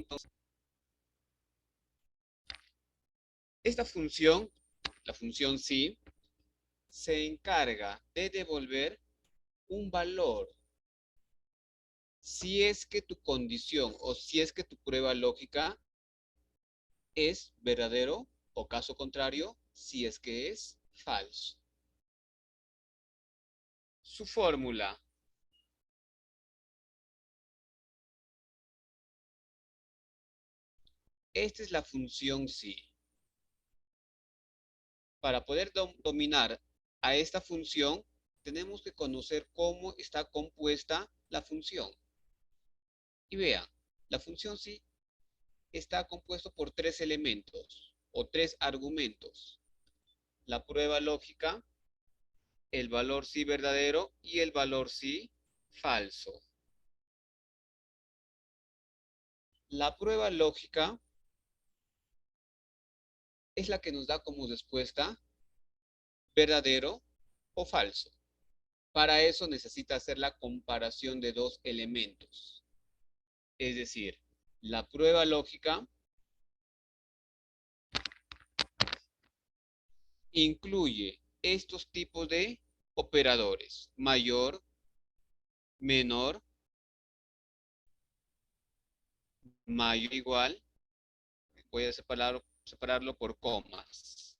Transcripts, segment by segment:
Entonces, esta función, la función sí, se encarga de devolver un valor si es que tu condición o si es que tu prueba lógica es verdadero o caso contrario, si es que es falso. Su fórmula. Esta es la función sí. Para poder dominar a esta función, tenemos que conocer cómo está compuesta la función. Y vean, la función sí está compuesto por tres elementos o tres argumentos. La prueba lógica, el valor sí verdadero y el valor sí falso. La prueba lógica es la que nos da como respuesta verdadero o falso. Para eso necesita hacer la comparación de dos elementos. Es decir, la prueba lógica incluye estos tipos de operadores: mayor, menor, mayor igual. Voy a separarlo por comas.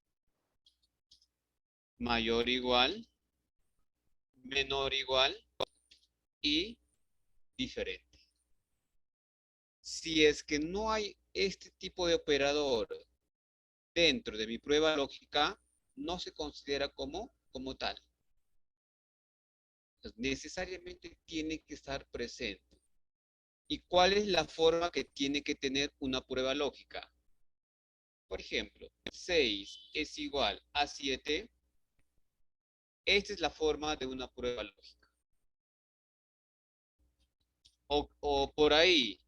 Mayor igual, menor igual y diferente. Si es que no hay este tipo de operador dentro de mi prueba lógica, no se considera como tal. Entonces, necesariamente tiene que estar presente. ¿Y cuál es la forma que tiene que tener una prueba lógica? Por ejemplo, 6 es igual a 7. Esta es la forma de una prueba lógica. O por ahí,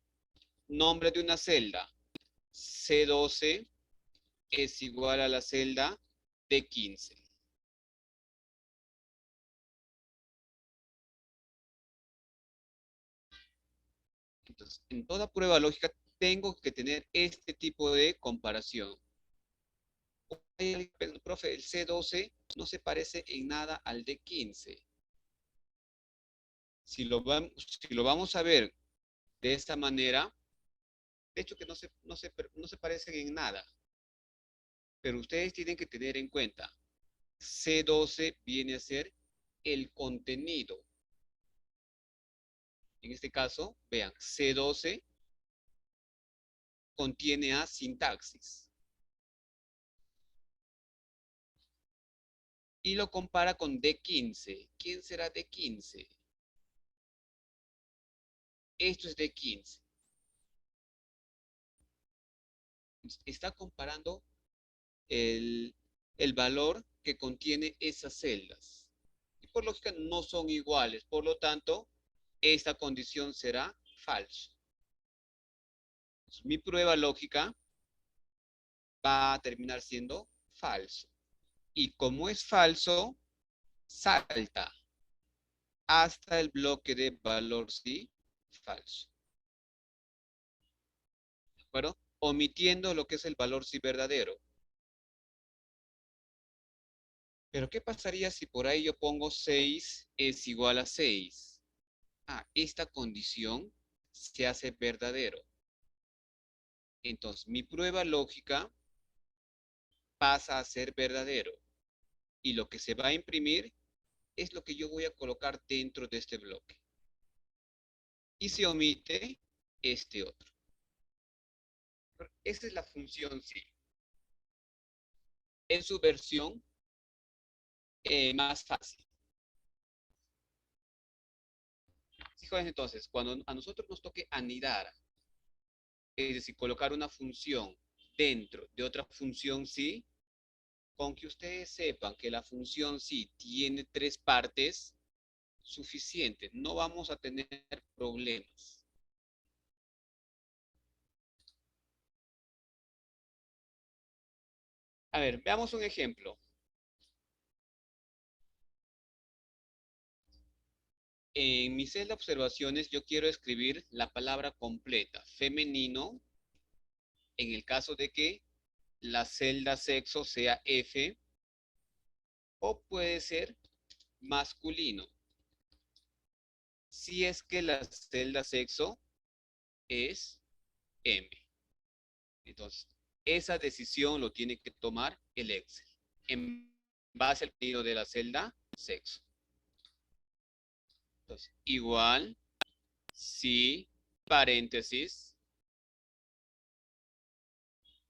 nombre de una celda. C12 es igual a la celda D15. Entonces, en toda prueba lógica tengo que tener este tipo de comparación. Profe, el C12 no se parece en nada al D15. Si lo vamos a ver de esta manera, de hecho que no se parecen en nada. Pero ustedes tienen que tener en cuenta, C12 viene a ser el contenido. En este caso, vean, C12 contiene a sintaxis. Y lo compara con D15. ¿Quién será D15? Esto es D15. Está comparando el, el valor que contiene esas celdas. Y por lógica no son iguales. Por lo tanto, esta condición será falsa. Mi prueba lógica va a terminar siendo falso. Y como es falso, salta hasta el bloque de valor sí falso. ¿De acuerdo? Omitiendo lo que es el valor sí verdadero. Pero ¿qué pasaría si por ahí yo pongo 6 es igual a 6? Esta condición se hace verdadero. Entonces, mi prueba lógica pasa a ser verdadero. Y lo que se va a imprimir es lo que yo voy a colocar dentro de este bloque. Y se omite este otro. Esta es la función sí. En su versión más fácil. Fijaos entonces, cuando a nosotros nos toque anidar, es decir, colocar una función dentro de otra función sí, con que ustedes sepan que la función sí tiene tres partes, suficiente, no vamos a tener problemas. A ver, veamos un ejemplo. En mi celda de observaciones yo quiero escribir la palabra completa, femenino En el caso de que la celda sexo sea F, o puede ser masculino, si es que la celda sexo es M. Entonces, esa decisión lo tiene que tomar el Excel en base al contenido de la celda sexo. Entonces, igual, si, paréntesis,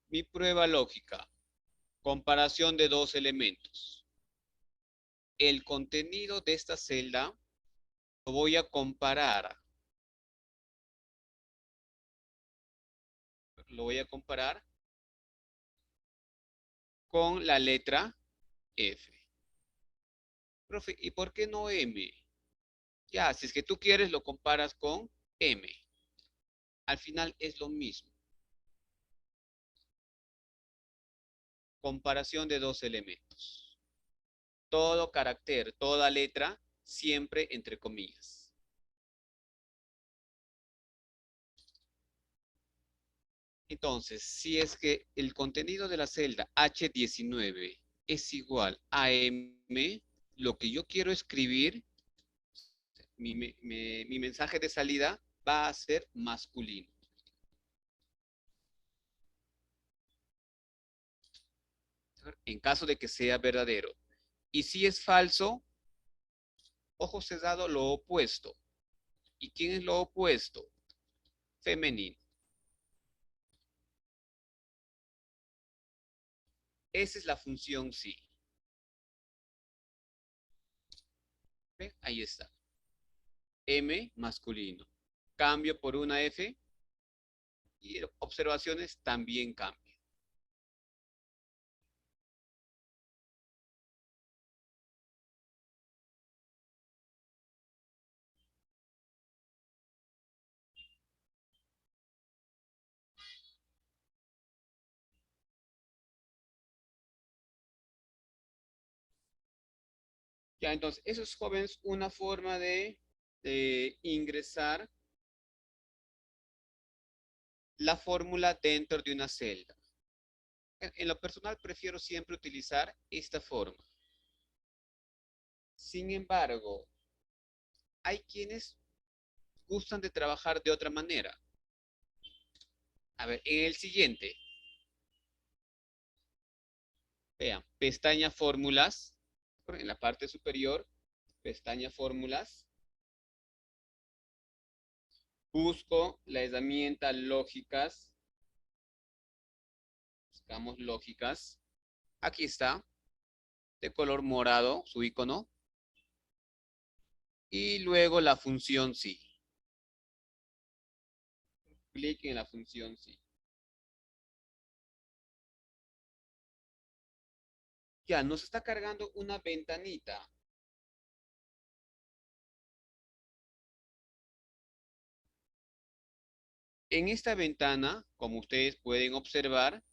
mi prueba lógica, comparación de dos elementos. El contenido de esta celda lo voy a comparar. Lo voy a comparar con la letra F. Profe, ¿y por qué no M? Ya, si es que tú quieres, lo comparas con M. Al final es lo mismo. Comparación de dos elementos. Todo carácter, toda letra, siempre entre comillas. Entonces, si es que el contenido de la celda H19 es igual a M, lo que yo quiero escribir, mi mensaje de salida va a ser masculino. En caso de que sea verdadero. Y si es falso, ojo cerrado, lo opuesto. ¿Y quién es lo opuesto? Femenino. Esa es la función sí. ¿Ven? Ahí está. M masculino. Cambio por una F y observaciones también cambian. Ya, entonces, eso es, jóvenes, una forma de ingresar la fórmula dentro de una celda. En lo personal, prefiero siempre utilizar esta forma. Sin embargo, hay quienes gustan de trabajar de otra manera. A ver, en el siguiente, vean, pestaña fórmulas, en la parte superior, pestaña fórmulas, busco la herramienta lógicas, buscamos lógicas, aquí está, de color morado, su icono, y luego la función sí. Clic en la función sí. Ya, nos está cargando una ventanita. En esta ventana, como ustedes pueden observar,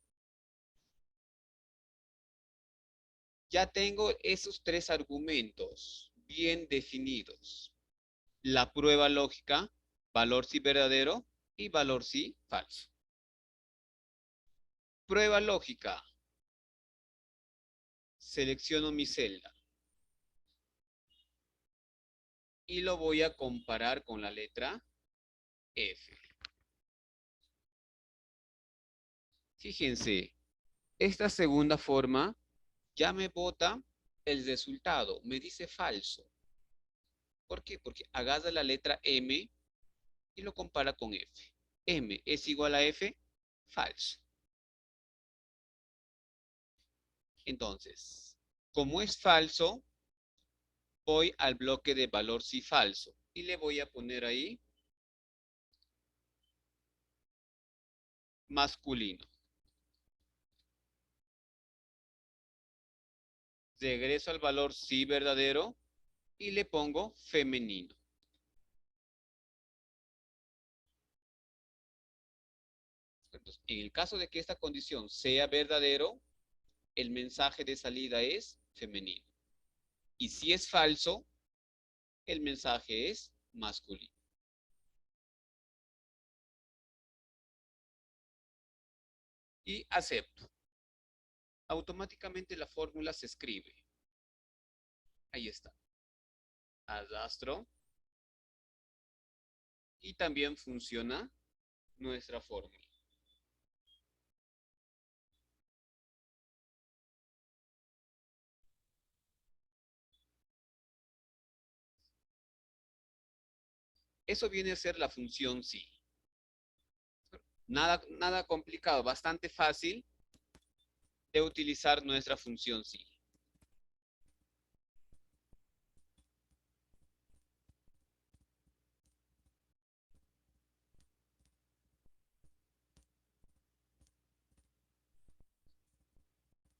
ya tengo esos tres argumentos bien definidos. La prueba lógica, valor sí verdadero y valor sí falso. Prueba lógica. Selecciono mi celda y lo voy a comparar con la letra F. Fíjense, esta segunda forma ya me bota el resultado, me dice falso. ¿Por qué? Porque agarra la letra M y lo compara con F. M es igual a F, falso. Entonces, como es falso, voy al bloque de valor sí falso y le voy a poner ahí masculino. Regreso al valor sí verdadero y le pongo femenino. Entonces, en el caso de que esta condición sea verdadero, el mensaje de salida es femenino. Y si es falso, el mensaje es masculino. y acepto. Automáticamente la fórmula se escribe. Ahí está. Arrastro y también funciona nuestra fórmula. Eso viene a ser la función sí. Nada complicado, bastante fácil de utilizar nuestra función sí.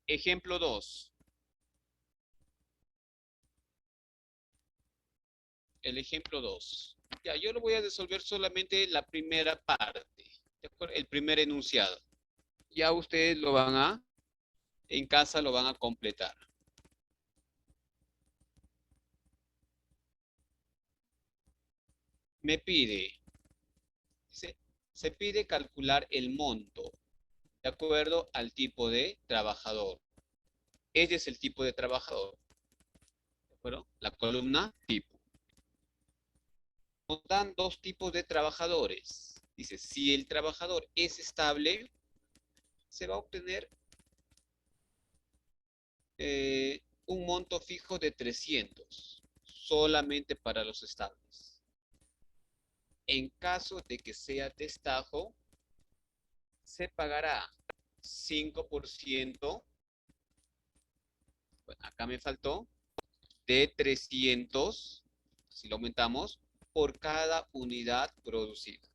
Ejemplo 2. El ejemplo 2. Ya, yo lo voy a resolver solamente la primera parte, ¿de acuerdo? El primer enunciado. Ya ustedes en casa lo van a completar. Me pide, se pide calcular el monto de acuerdo al tipo de trabajador. Ese es el tipo de trabajador, ¿de acuerdo? La columna tipo. Nos dan dos tipos de trabajadores. Dice, si el trabajador es estable, se va a obtener un monto fijo de 300, solamente para los estables. En caso de que sea destajo, se pagará 5%, bueno, acá me faltó, de 300, si lo aumentamos, por cada unidad producida.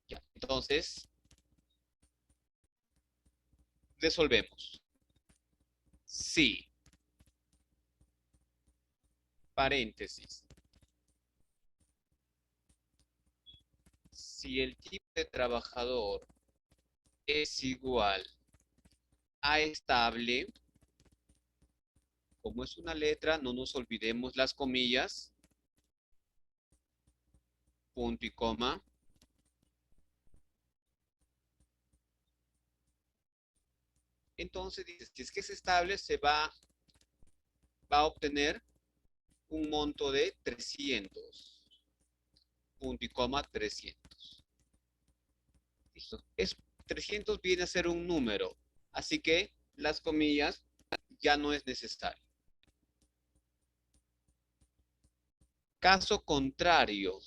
Ya, entonces, resolvemos. Sí, paréntesis. Si el tipo de trabajador es igual a estable, como es una letra, no nos olvidemos las comillas, punto y coma. Entonces, si es que es estable, va a obtener un monto de 300, punto y coma 300. ¿Listo? 300 viene a ser un número, así que las comillas ya no es necesario. Caso contrario,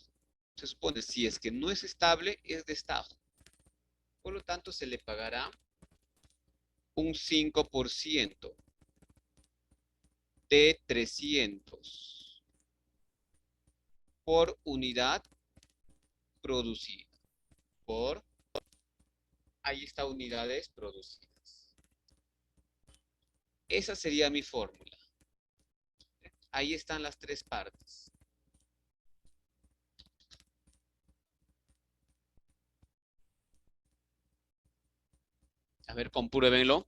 se supone si es que no es estable, es destajo. Por lo tanto, se le pagará un 5% de 300 por unidad producida. Ahí está, unidades producidas. Esa sería mi fórmula. Ahí están las tres partes. A ver, compruébenlo.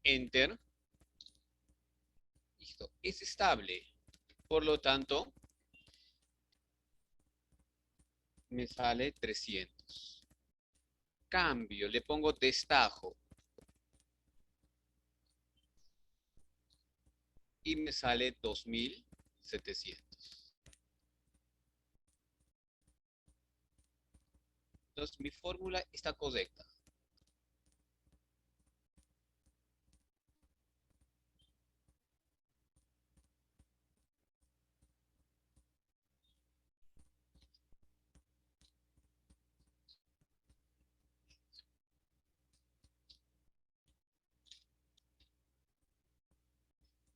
Enter. Listo. Es estable. Por lo tanto, me sale 300. Cambio, le pongo destajo. Y me sale 2700. Entonces, mi fórmula está correcta.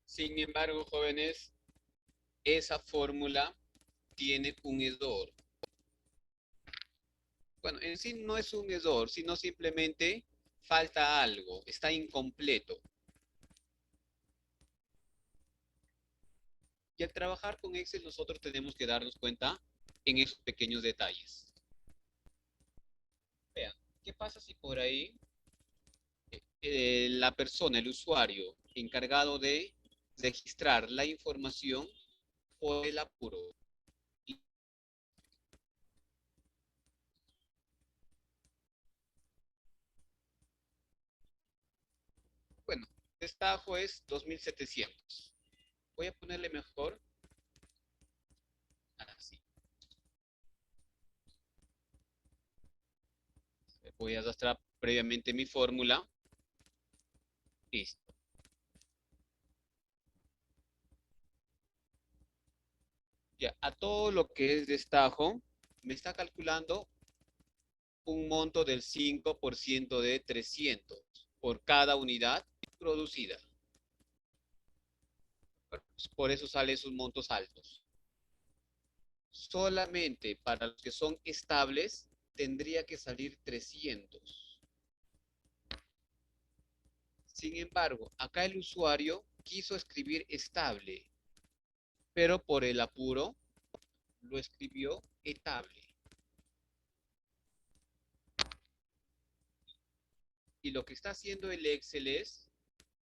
Sin embargo, jóvenes, esa fórmula tiene un error. Bueno, en sí no es un error, sino simplemente falta algo, está incompleto. Y al trabajar con Excel nosotros tenemos que darnos cuenta en esos pequeños detalles. Vean, ¿qué pasa si por ahí la persona, el usuario encargado de registrar la información por el apuro? Bueno, destajo es 2700. Voy a ponerle mejor así. Voy a arrastrar previamente mi fórmula. Listo. Ya, a todo lo que es destajo, me está calculando un monto del 5% de 300 por cada unidad producida. Por eso salen esos montos altos. Solamente para los que son estables tendría que salir 300. Sin embargo, acá el usuario quiso escribir estable, pero por el apuro lo escribió etable. Y lo que está haciendo el Excel es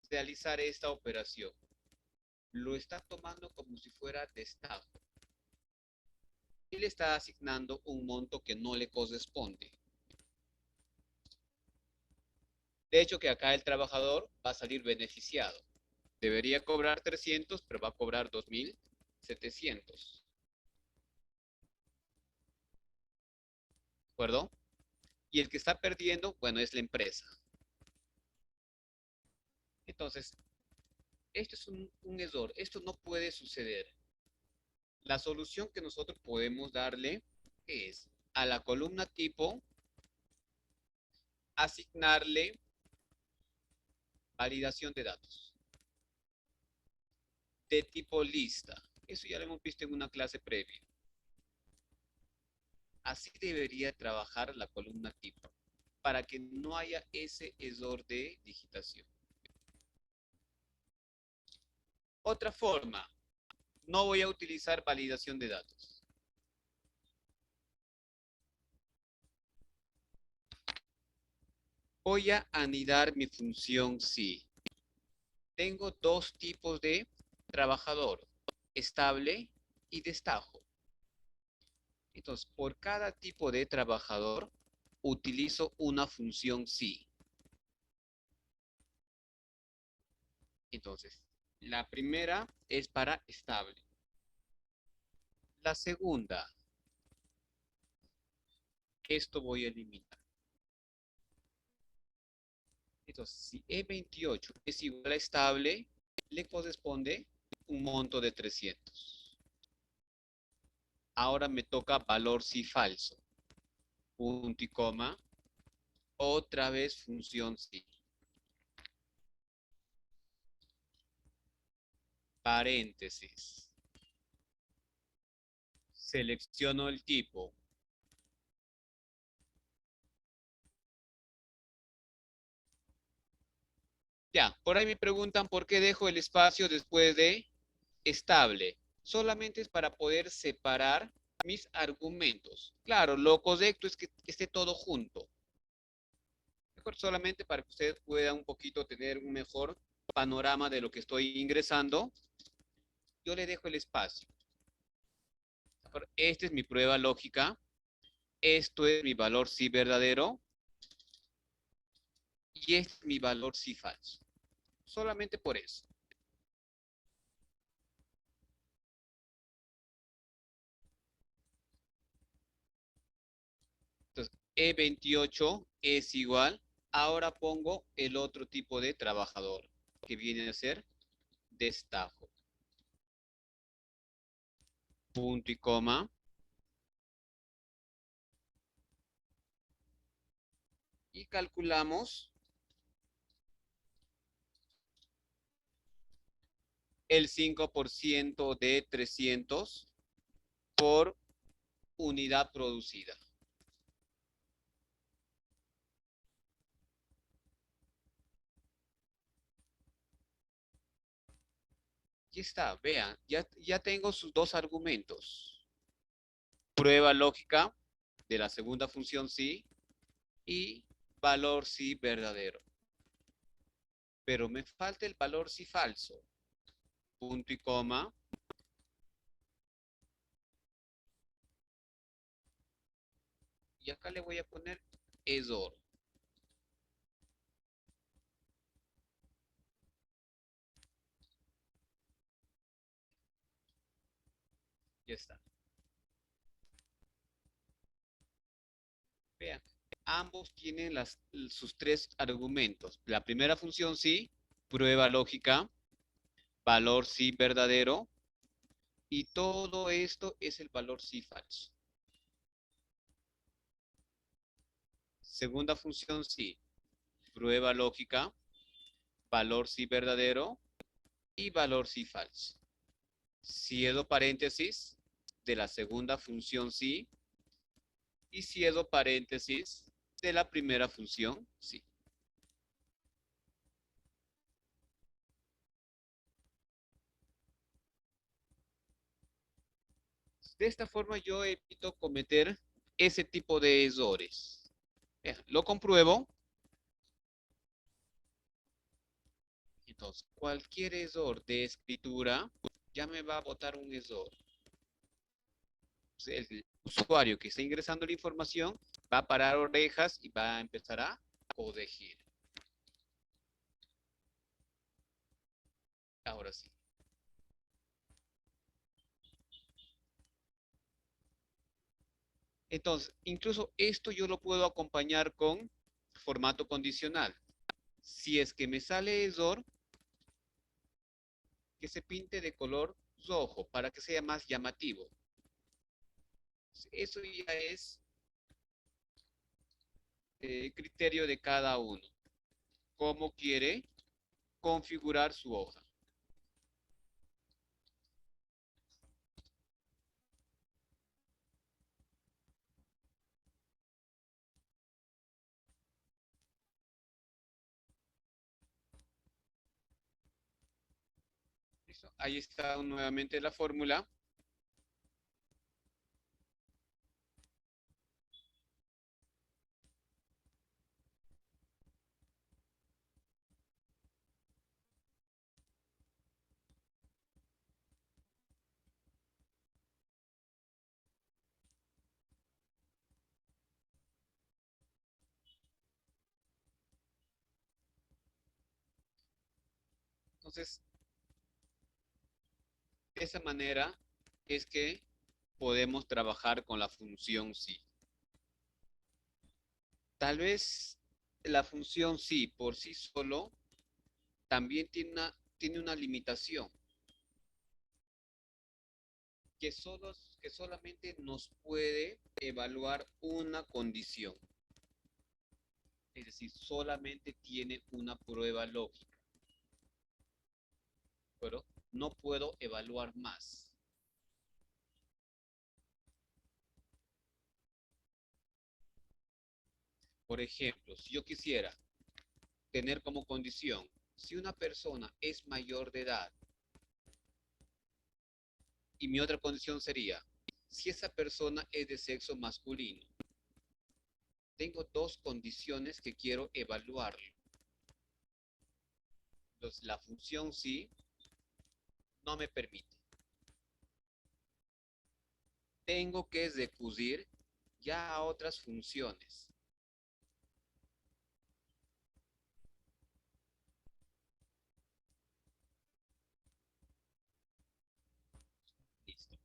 realizar esta operación. Lo está tomando como si fuera destajo. Y le está asignando un monto que no le corresponde. De hecho, que acá el trabajador va a salir beneficiado. Debería cobrar 300, pero va a cobrar 2.700. ¿De acuerdo? Y el que está perdiendo, bueno, es la empresa. Entonces, esto es un error. Esto no puede suceder. La solución que nosotros podemos darle es a la columna tipo asignarle validación de datos de tipo lista. Eso ya lo hemos visto en una clase previa. Así debería trabajar la columna tipo para que no haya ese error de digitación. Otra forma, no voy a utilizar validación de datos. Voy a anidar mi función si. Tengo dos tipos de trabajador, estable y destajo. Entonces, por cada tipo de trabajador, utilizo una función si. Entonces, la primera es para estable. La segunda, esto voy a eliminar. Entonces, si E28 es igual a estable, le corresponde un monto de 300. Ahora me toca valor si falso. Punto y coma. Otra vez función si. Paréntesis. Selecciono el tipo. Ya, por ahí me preguntan por qué dejo el espacio después de estable. Solamente es para poder separar mis argumentos. Claro, lo correcto es que esté todo junto. Mejor solamente para que usted pueda un poquito tener un mejor panorama de lo que estoy ingresando. Yo le dejo el espacio. Esta es mi prueba lógica. Esto es mi valor si verdadero. Y este es mi valor si falso. Solamente por eso. Entonces, E28 es igual. Ahora pongo el otro tipo de trabajador, que viene a ser destajo. Punto y coma. Y calculamos el 5% de 300 por unidad producida. Aquí está, vean, ya tengo sus dos argumentos. Prueba lógica de la segunda función sí y valor sí verdadero. Pero me falta el valor sí falso. Punto y coma. Y acá le voy a poner ESOR. Ya está. Vean, ambos tienen sus tres argumentos. La primera función sí, prueba lógica, valor sí verdadero, y todo esto es el valor sí falso. Segunda función sí, prueba lógica, valor sí verdadero y valor sí falso. Cierro paréntesis de la segunda función sí y cierro paréntesis de la primera función sí. De esta forma yo evito cometer ese tipo de errores. Lo compruebo. Entonces, cualquier error de escritura ya me va a botar un error. El usuario que está ingresando la información va a parar orejas y va a empezar a corregir. Ahora sí. Entonces, incluso esto yo lo puedo acompañar con formato condicional. Si es que me sale error, que se pinte de color rojo para que sea más llamativo. Eso ya es criterio de cada uno. Cómo quiere configurar su hoja. ¿Listo? Ahí está nuevamente la fórmula. Entonces, de esa manera es que podemos trabajar con la función sí. Tal vez la función sí por sí solo también tiene una limitación que, que solamente nos puede evaluar una condición. Es decir, solamente tiene una prueba lógica, pero no puedo evaluar más. Por ejemplo, si yo quisiera tener como condición, si una persona es mayor de edad, y mi otra condición sería, si esa persona es de sexo masculino, tengo dos condiciones que quiero evaluar. Entonces, la función sí no me permite. Tengo que recurrir ya a otras funciones. Listo.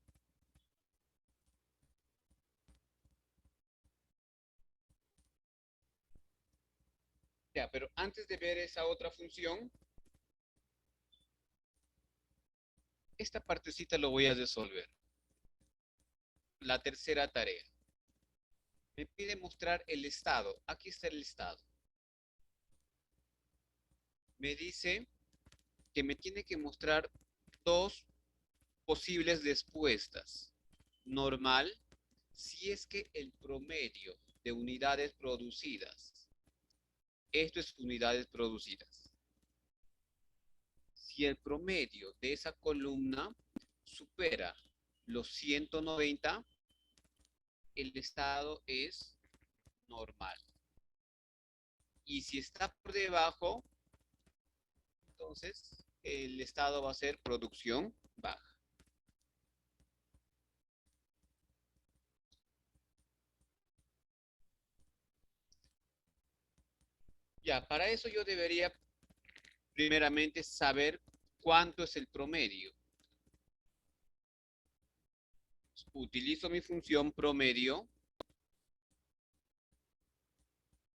Ya, pero antes de ver esa otra función, esta partecita lo voy a resolver. La tercera tarea. Me pide mostrar el estado. Aquí está el estado. Me dice que me tiene que mostrar dos posibles respuestas. Normal, si es que el promedio de unidades producidas, esto es unidades producidas. Si el promedio de esa columna supera los 190, el estado es normal. Y si está por debajo, entonces el estado va a ser producción baja. Ya, para eso yo debería primeramente saber cuánto es el promedio. Utilizo mi función promedio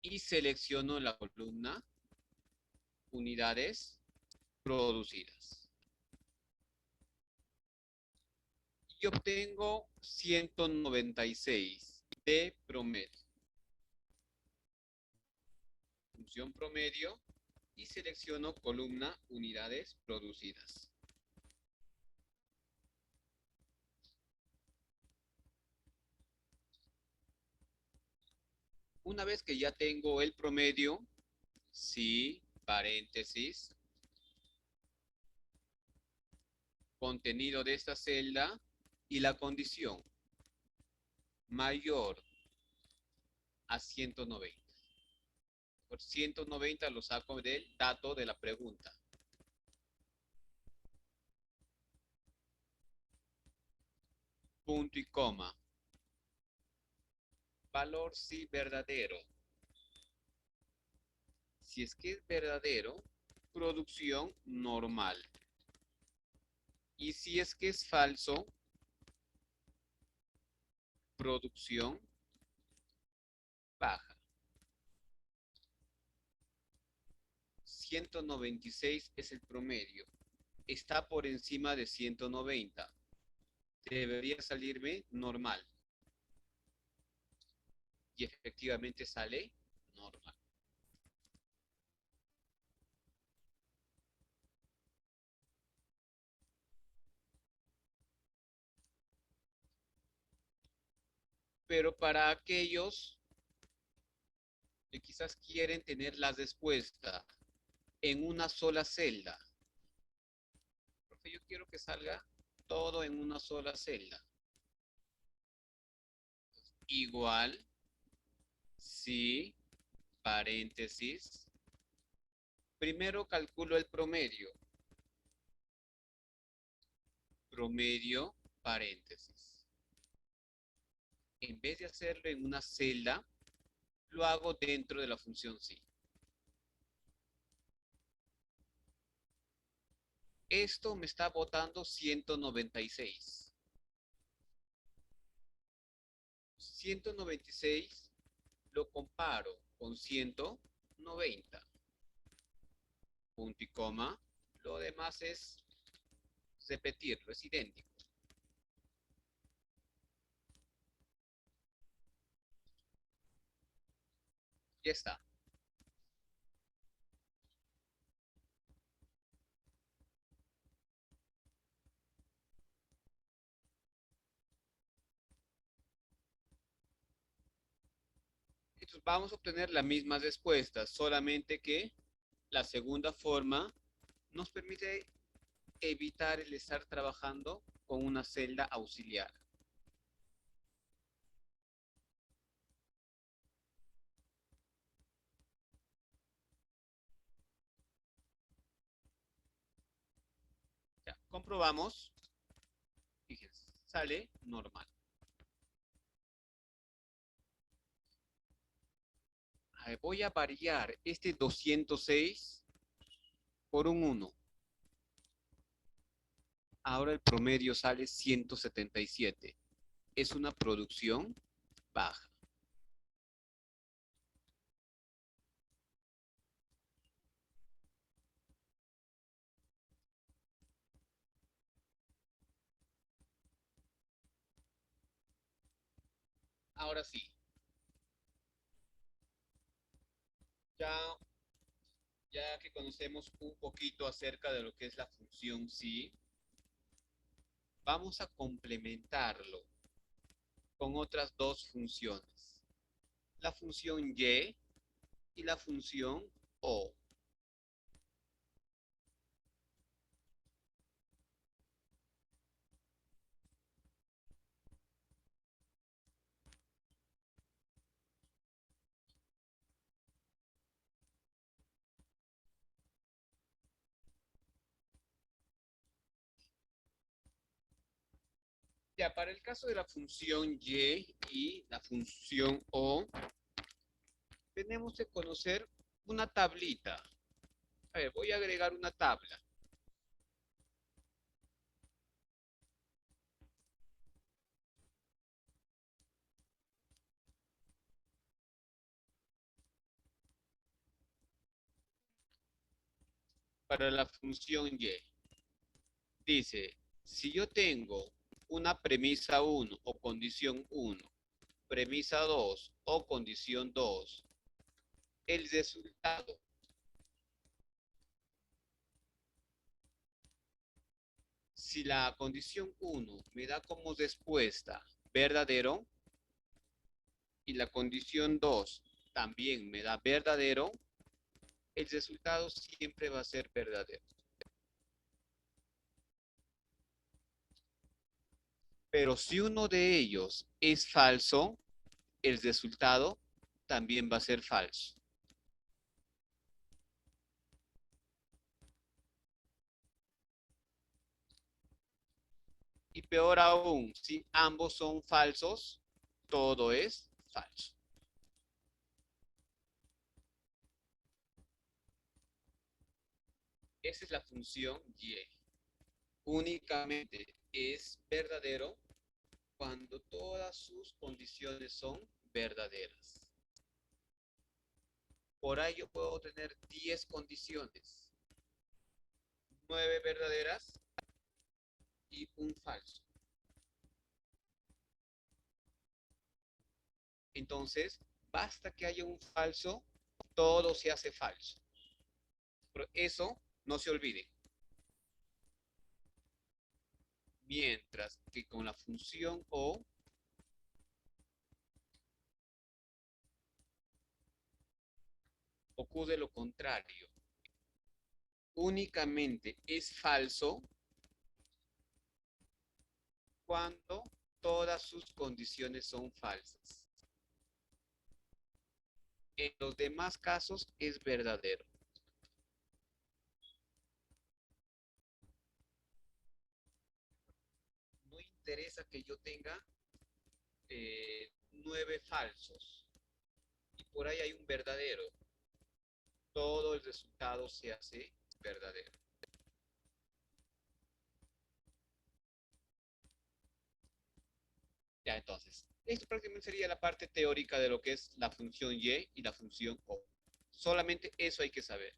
y selecciono la columna unidades producidas. Y obtengo 196 de promedio. Función promedio y selecciono columna unidades producidas. Una vez que ya tengo el promedio, sí, paréntesis, contenido de esta celda y la condición mayor a 190. Por 190 lo saco del dato de la pregunta. Punto y coma. Valor sí verdadero. Si es que es verdadero, producción normal. Y si es que es falso, producción baja. 196 es el promedio. Está por encima de 190. Debería salirme normal. Y efectivamente sale normal. Pero para aquellos que quizás quieren tener la respuesta en una sola celda, porque yo quiero que salga todo en una sola celda. Igual, si, paréntesis, primero calculo el promedio. Promedio, paréntesis. En vez de hacerlo en una celda, lo hago dentro de la función sí. Esto me está botando 196. 196 lo comparo con 190. Punto y coma. Lo demás es repetirlo, es idéntico. Ya está. Entonces vamos a obtener la misma respuesta, solamente que la segunda forma nos permite evitar el estar trabajando con una celda auxiliar. Ya, comprobamos. Fíjense, sale normal. A ver, voy a variar este 206 por un 1. Ahora el promedio sale 177. Es una producción baja. Ahora sí, ya, ya que conocemos un poquito acerca de lo que es la función sí, vamos a complementarlo con otras dos funciones. La función y la función o. Ya, para el caso de la función y la función o, tenemos que conocer una tablita. A ver, voy a agregar una tabla. Para la función y. Dice, si yo tengo una premisa uno o condición uno, premisa 2 o condición 2, el resultado, si la condición uno me da como respuesta verdadero y la condición 2 también me da verdadero, el resultado siempre va a ser verdadero. Pero si uno de ellos es falso, el resultado también va a ser falso. Y peor aún, si ambos son falsos, todo es falso. Esa es la función y. Únicamente es verdadero cuando todas sus condiciones son verdaderas. Por ahí yo puedo tener 10 condiciones, 9 verdaderas y un falso. Entonces, basta que haya un falso, todo se hace falso. Pero eso no se olvide. Mientras que con la función o ocurre lo contrario. Únicamente es falso cuando todas sus condiciones son falsas. En los demás casos es verdadero. No interesa que yo tenga 9 falsos y por ahí hay un verdadero. Todo el resultado se hace verdadero. Ya, entonces, esto prácticamente sería la parte teórica de lo que es la función y la función o. Solamente eso hay que saber.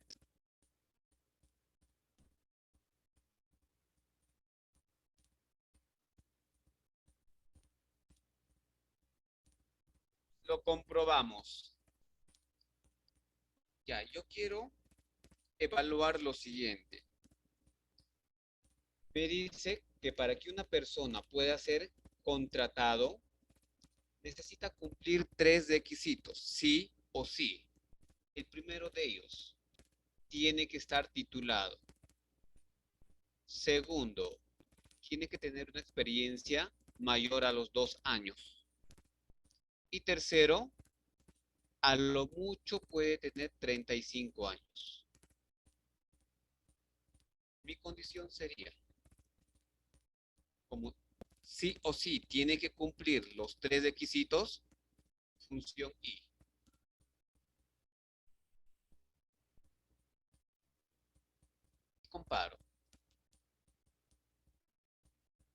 Lo comprobamos. Ya, yo quiero evaluar lo siguiente. Me dice que para que una persona pueda ser contratado, necesita cumplir 3 requisitos, sí o sí. El primero de ellos, tiene que estar titulado. Segundo, tiene que tener una experiencia mayor a los 2 años. Y tercero, a lo mucho puede tener 35 años. Mi condición sería, como sí o sí tiene que cumplir los 3 requisitos, función I. Comparo.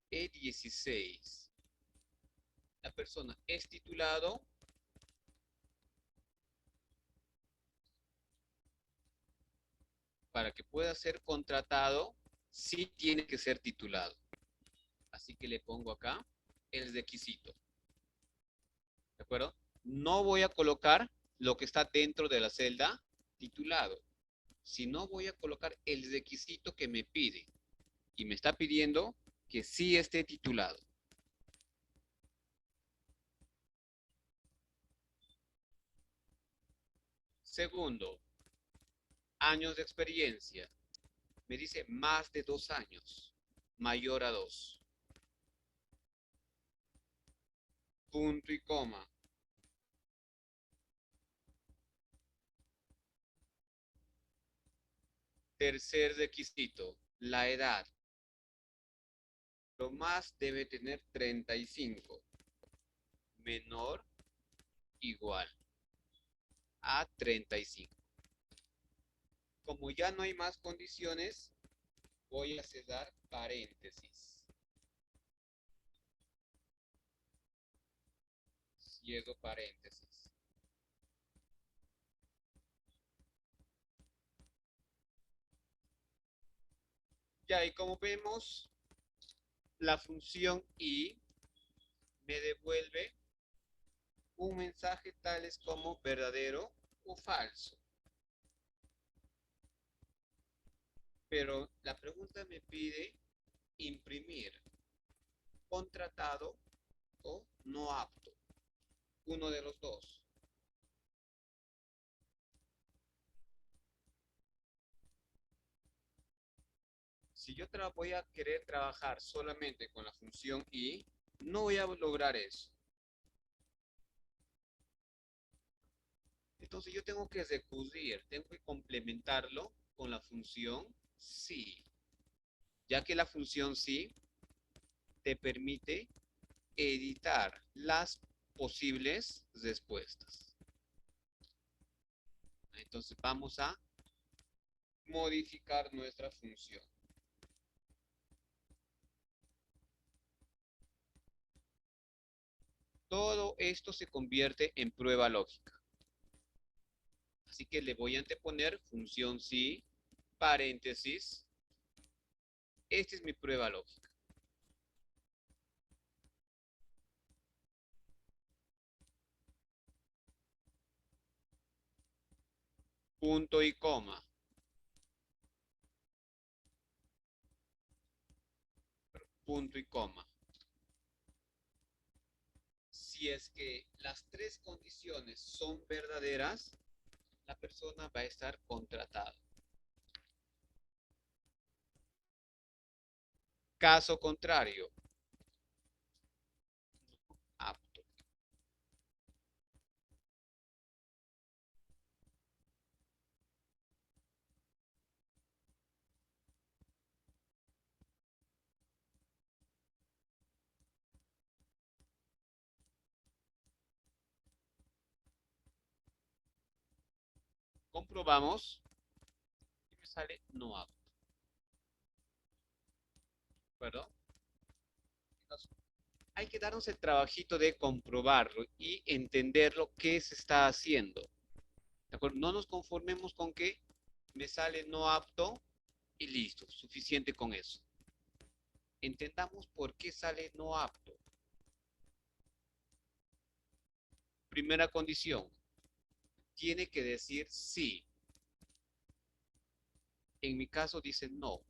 E16. La persona es titulado. Para que pueda ser contratado, sí tiene que ser titulado. Así que le pongo acá el requisito. ¿De acuerdo? No voy a colocar lo que está dentro de la celda titulado, sino voy a colocar el requisito que me pide. Y me está pidiendo que sí esté titulado. Segundo, años de experiencia. Me dice más de 2 años, mayor a 2. Punto y coma. Tercer requisito, la edad. Lo más debe tener 35. Menor igual a 35. Como ya no hay más condiciones, voy a cerrar paréntesis. Cierro paréntesis. Ya, y como vemos, la función y me devuelve un mensaje tales como verdadero o falso. Pero la pregunta me pide imprimir contratado o no apto. Uno de los dos. Si yo voy a querer trabajar solamente con la función y, no voy a lograr eso. Entonces yo tengo que recurrir, tengo que complementarlo con la función sí, ya que la función sí te permite editar las posibles respuestas. Entonces vamos a modificar nuestra función. Todo esto se convierte en prueba lógica. Así que le voy a anteponer función sí, paréntesis. Esta es mi prueba lógica. Punto y coma. Punto y coma. Si es que las tres condiciones son verdaderas, la persona va a estar contratada. Caso contrario, apto. Comprobamos y me sale no apto. ¿De acuerdo? Entonces, hay que darnos el trabajito de comprobarlo y entender lo que se está haciendo. ¿De acuerdo? No nos conformemos con que me sale no apto y listo, suficiente con eso. Entendamos por qué sale no apto. Primera condición, tiene que decir sí. En mi caso dice no.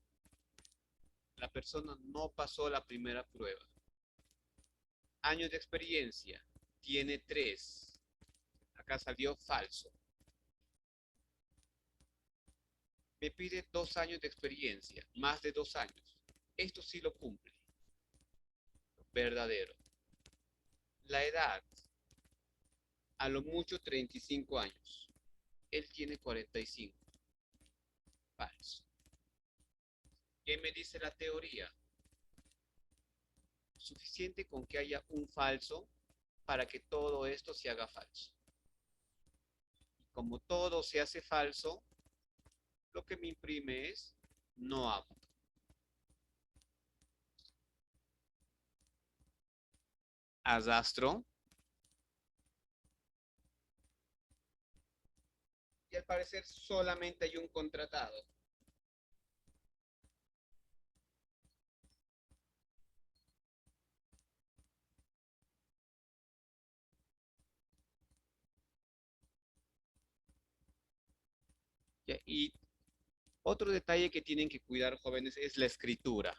La persona no pasó la primera prueba. Años de experiencia, tiene 3. Acá salió falso. Me pide 2 años de experiencia, más de 2 años. Esto sí lo cumple. Verdadero. La edad, a lo mucho 35 años. Él tiene 45. Falso. ¿Qué me dice la teoría? Suficiente con que haya un falso para que todo esto se haga falso. Y como todo se hace falso, lo que me imprime es no apto. Arrastro. Y al parecer solamente hay un contratado. Y otro detalle que tienen que cuidar, jóvenes, es la escritura.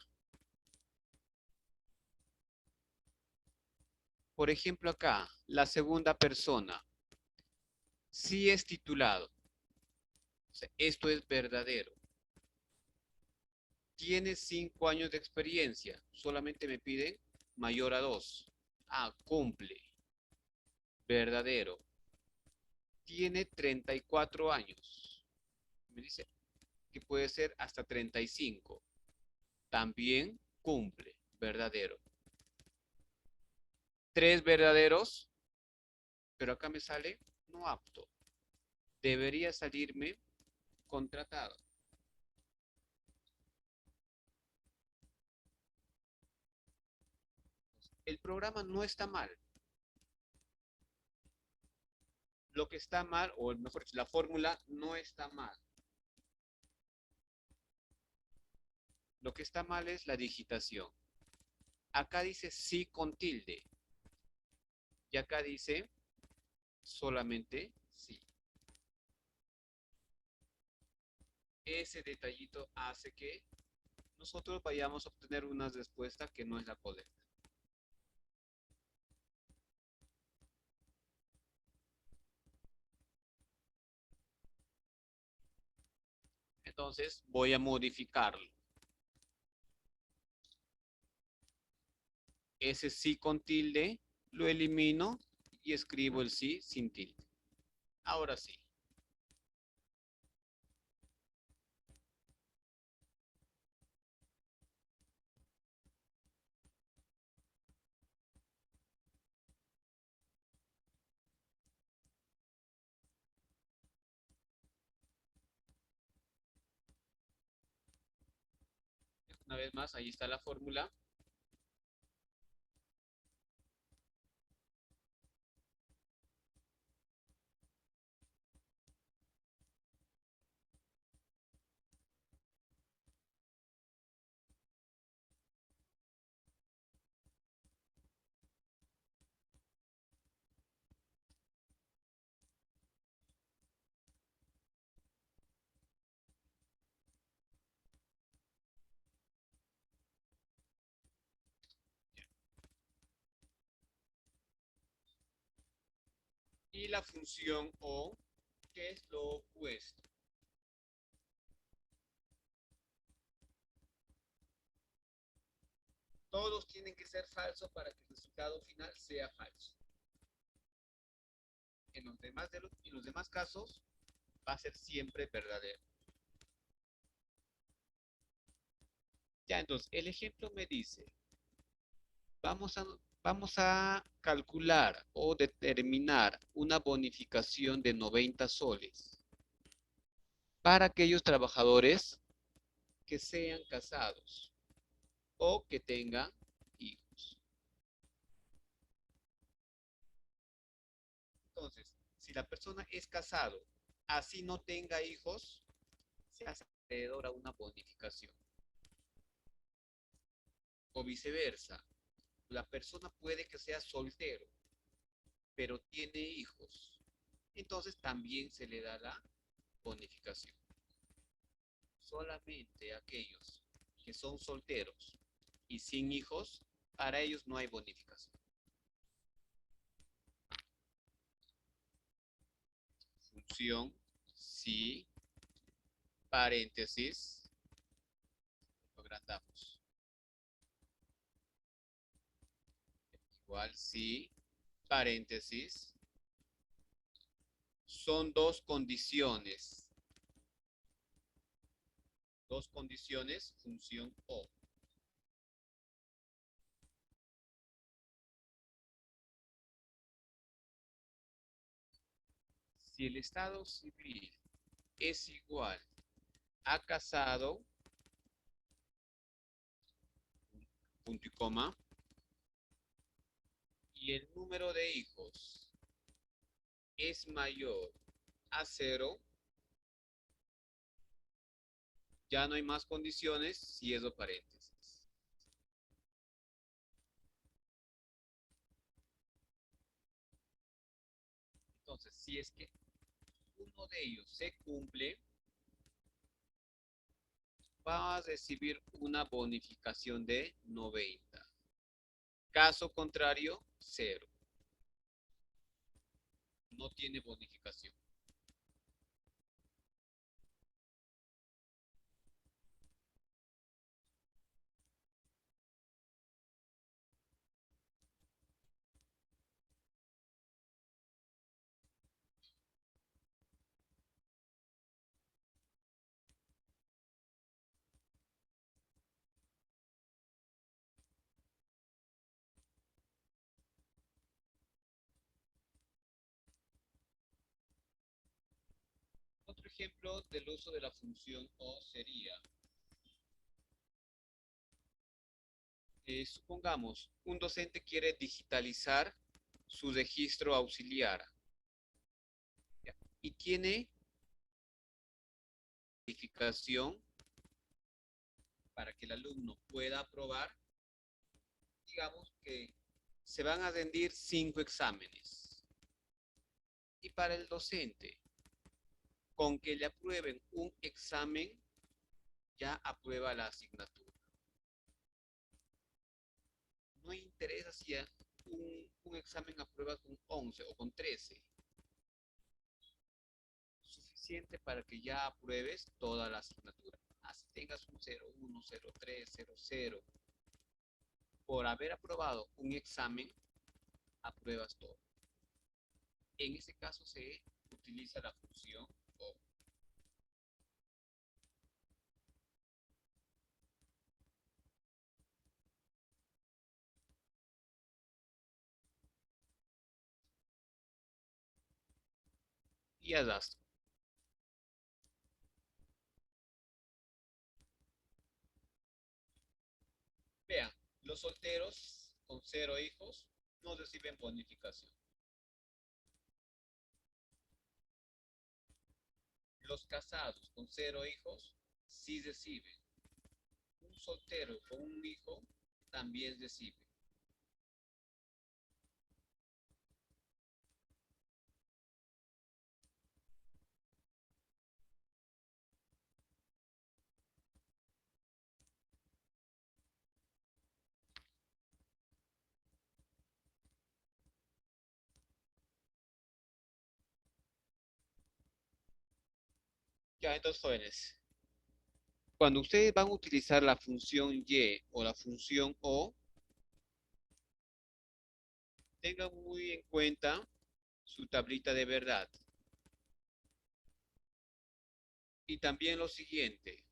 Por ejemplo, acá, la segunda persona, sí es titulado. O sea, esto es verdadero. Tiene 5 años de experiencia. Solamente me piden mayor a 2. Ah, cumple. Verdadero. Tiene 34 años. Me dice que puede ser hasta 35. También cumple. verdadero. 3 verdaderos, pero acá me sale no apto. Debería salirme contratado. El programa no está mal. Lo que está mal, o mejor dicho, la fórmula no está mal. Lo que está mal es la digitación. Acá dice sí con tilde. Y acá dice solamente sí. Ese detallito hace que nosotros vayamos a obtener una respuesta que no es la correcta. Entonces voy a modificarlo. Ese sí con tilde lo elimino y escribo el sí sin tilde. Ahora sí. Una vez más, ahí está la fórmula. Y la función O, que es lo opuesto. Todos tienen que ser falsos para que el resultado final sea falso. En los demás casos va a ser siempre verdadero. Ya, entonces, el ejemplo me dice, vamos a, vamos a calcular o determinar una bonificación de 90 soles para aquellos trabajadores que sean casados o que tengan hijos. Entonces, si la persona es casado, así no tenga hijos, se hace acreedor a una bonificación. O viceversa, la persona puede que sea soltero, pero tiene hijos. Entonces también se le da la bonificación. Solamente aquellos que son solteros y sin hijos, para ellos no hay bonificación. Función si, paréntesis, lo agrandamos. Igual si, paréntesis, son dos condiciones. Dos condiciones, función O. Si el estado civil es igual a casado, punto y coma, y el número de hijos es mayor a 0, ya no hay más condiciones, cierro paréntesis. Entonces, si es que uno de ellos se cumple, va a recibir una bonificación de 90. Caso contrario, 0. No tiene bonificación. ejemplo del uso de la función O sería, supongamos, un docente quiere digitalizar su registro auxiliar, ¿ya? Y tiene verificación para que el alumno pueda aprobar. Digamos que se van a rendir 5 exámenes. Y para el docente, con que le aprueben un examen, ya aprueba la asignatura. No interesa si un examen aprueba con 11 o con 13. Suficiente para que ya apruebes toda la asignatura. Así tengas un 0,1, 0,3, 0,0. Por haber aprobado un examen, apruebas todo. En ese caso se utiliza la función O. Y adastro. Vean, los solteros con 0 hijos no reciben bonificación. Los casados con 0 hijos sí reciben. Un soltero con un hijo también recibe. Ya, entonces, jóvenes, cuando ustedes van a utilizar la función Y o la función O, tengan muy en cuenta su tablita de verdad. Y también lo siguiente,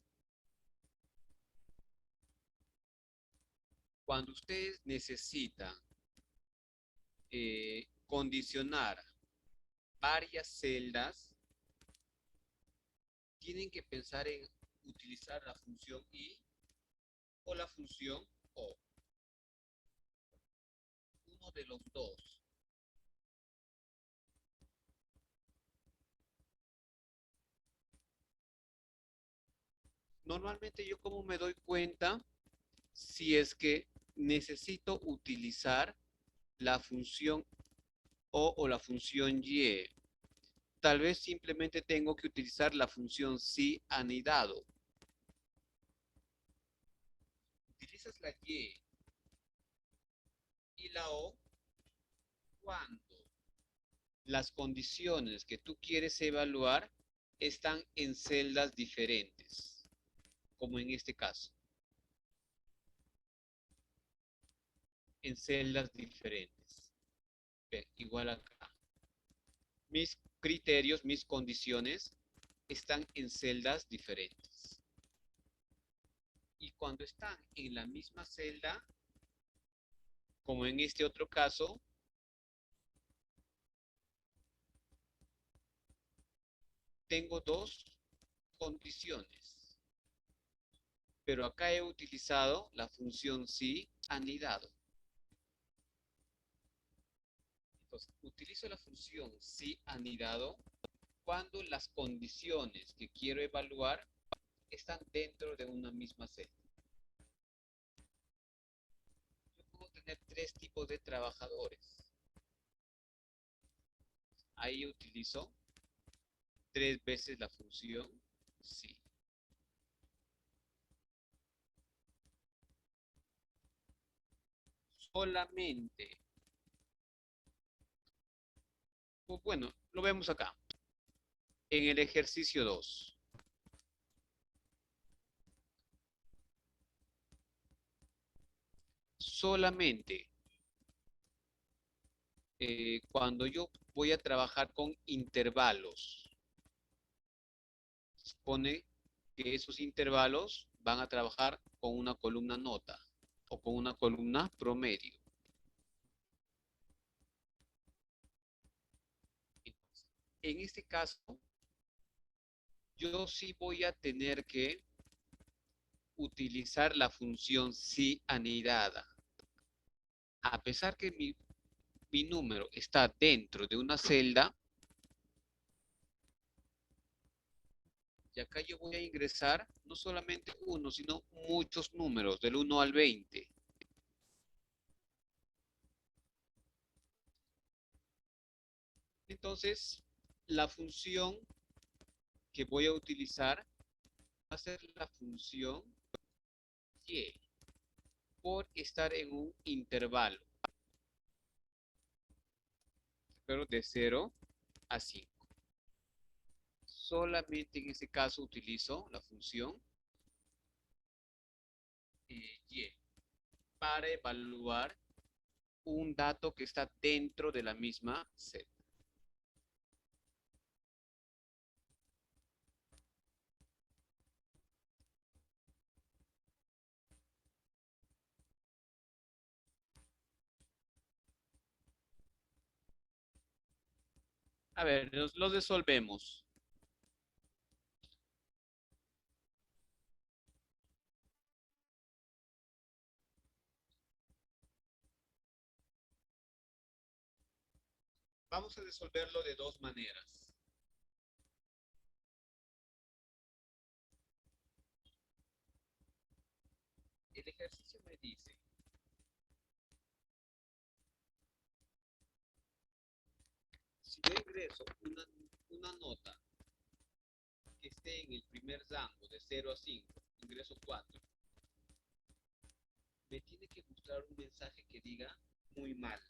cuando ustedes necesitan condicionar varias celdas, tienen que pensar en utilizar la función I o la función O. Uno de los dos. Normalmente yo como me doy cuenta si es que necesito utilizar la función O la función Y. Tal vez simplemente tengo que utilizar la función si anidado. Utilizas la y la O cuando las condiciones que tú quieres evaluar están en celdas diferentes, como en este caso, en celdas diferentes. Ven, igual acá. Mis criterios, mis condiciones están en celdas diferentes. Y cuando están en la misma celda, como en este otro caso, tengo dos condiciones. Pero acá he utilizado la función si anidado. Entonces, utilizo la función si anidado cuando las condiciones que quiero evaluar están dentro de una misma celda. Yo puedo tener 3 tipos de trabajadores. Ahí utilizo 3 veces la función si. Solamente, pues bueno, lo vemos acá, en el ejercicio 2. Solamente cuando yo voy a trabajar con intervalos, supone que esos intervalos van a trabajar con una columna nota o con una columna promedio. En este caso, yo sí voy a tener que utilizar la función si anidada. A pesar que mi número está dentro de una celda, y acá yo voy a ingresar no solamente uno, sino muchos números, del 1 al 20. Entonces, la función que voy a utilizar va a ser la función y por estar en un intervalo, pero de 0 a 5. Solamente en ese caso utilizo la función y para evaluar un dato que está dentro de la misma celda. A ver, los resolvemos. Vamos a resolverlo de dos maneras. El ejercicio me dice, si yo ingreso una nota que esté en el primer rango de 0 a 5, ingreso 4, me tiene que mostrar un mensaje que diga muy mal.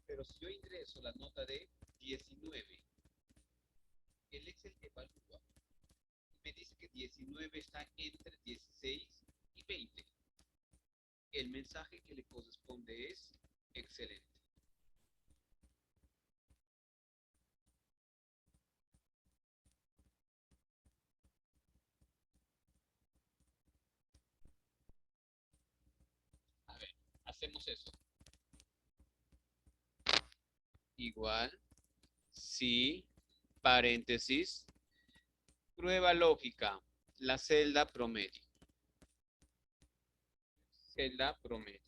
Pero si yo ingreso la nota de 19, el Excel evalúa y me dice que 19 está entre 16 y 20. El mensaje que le corresponde es excelente. A ver, hacemos eso. Igual, si, paréntesis, prueba lógica, la celda promedio. Celda promedio.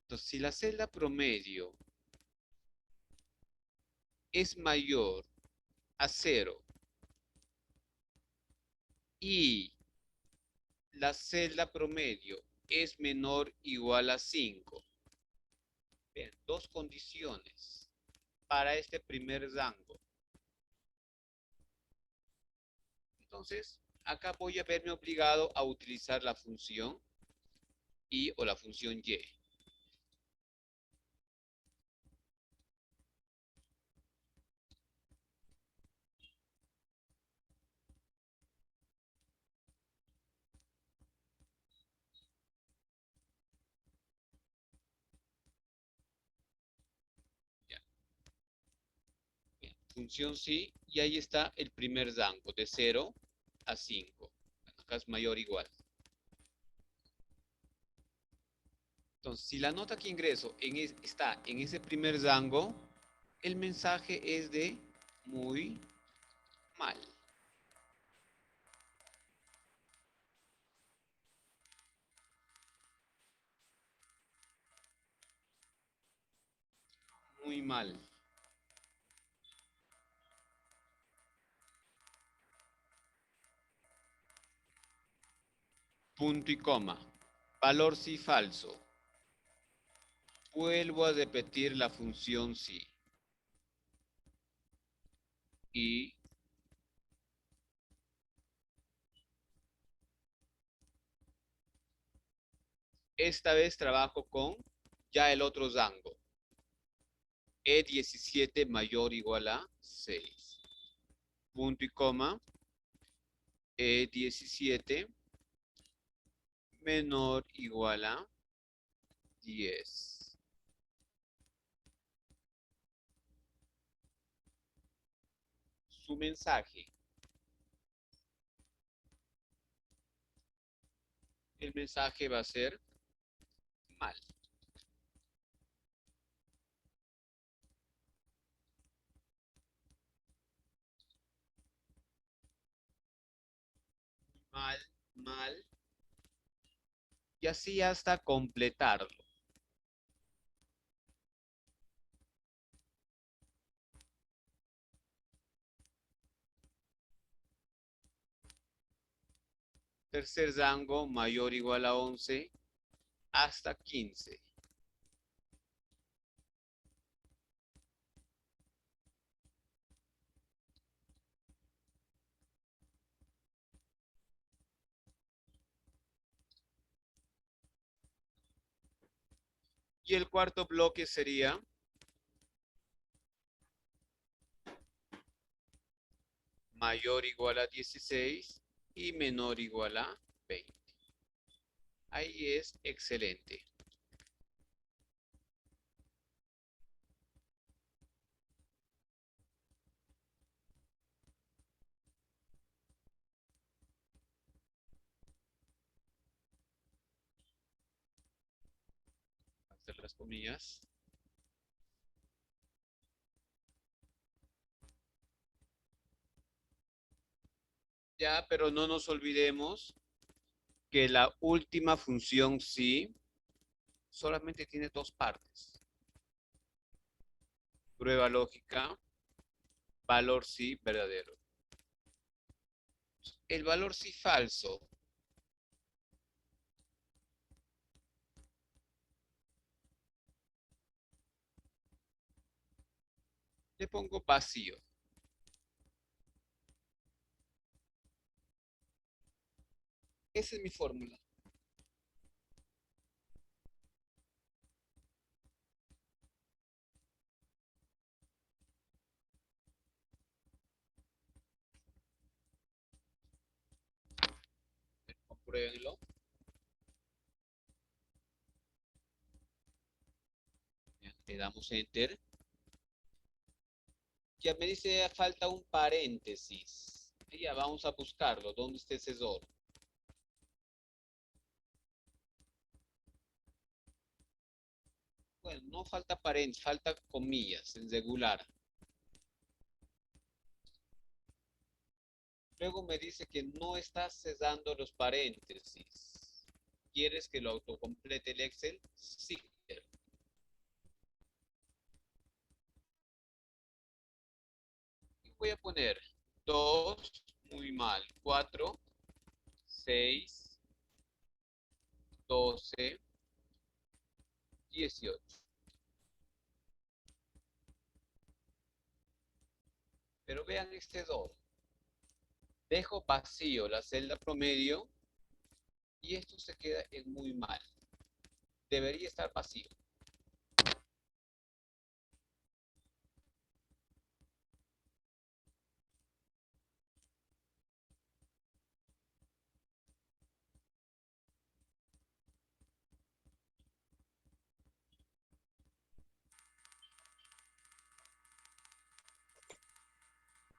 Entonces, si la celda promedio es mayor a 0 y la celda promedio es menor o igual a 5, vean, dos condiciones para este primer rango. Entonces, acá voy a verme obligado a utilizar la función y o la función y. Ya. Bien, función sí, y ahí está el primer rango, de 0 a 5. Acá es mayor o igual. Entonces, si la nota que ingreso está en ese primer rango, el mensaje es de muy mal. Muy mal. Punto y coma. Valor sí falso. Vuelvo a repetir la función sí. Y esta vez trabajo con ya el otro rango. E17 mayor o igual a 6. Punto y coma. E17 menor o igual a 10. Su mensaje. El mensaje va a ser mal. mal, mal, y así hasta completarlo. Tercer rango mayor o igual a 11 hasta 15. Y el cuarto bloque sería mayor o igual a 16 y menor o igual a 20. Ahí es excelente. Hacer las comillas. Ya, pero no nos olvidemos que la última función sí solamente tiene dos partes. Prueba lógica, valor sí verdadero. El valor sí falso le pongo vacío. Esa es mi fórmula. Compruébenlo. Le damos enter. Ya me dice falta un paréntesis. Ya vamos a buscarlo. ¿Dónde está ese error? Bueno, no falta paréntesis, falta comillas en regular. Luego me dice que no está cesando los paréntesis. ¿Quieres que lo autocomplete el Excel? Sí. Voy a poner 2, muy mal, 4, 6, 12, 18. Pero vean este 2. Dejo vacío la celda promedio y esto se queda en muy mal. Debería estar vacío.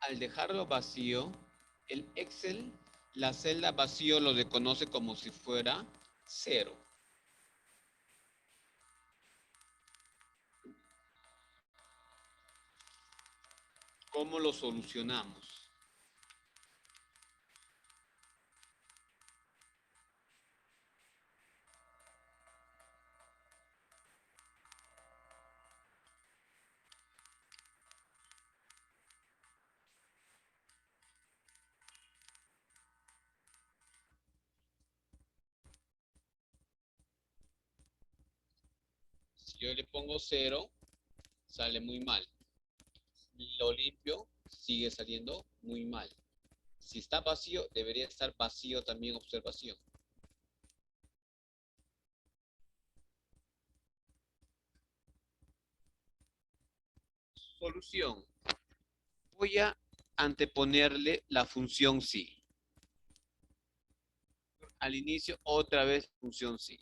Al dejarlo vacío, el Excel, la celda vacío lo reconoce como si fuera 0. ¿Cómo lo solucionamos? Si yo le pongo 0, sale muy mal. Lo limpio, sigue saliendo muy mal. Si está vacío, debería estar vacío también observación. Solución. Voy a anteponerle la función sí. Al inicio, otra vez función sí.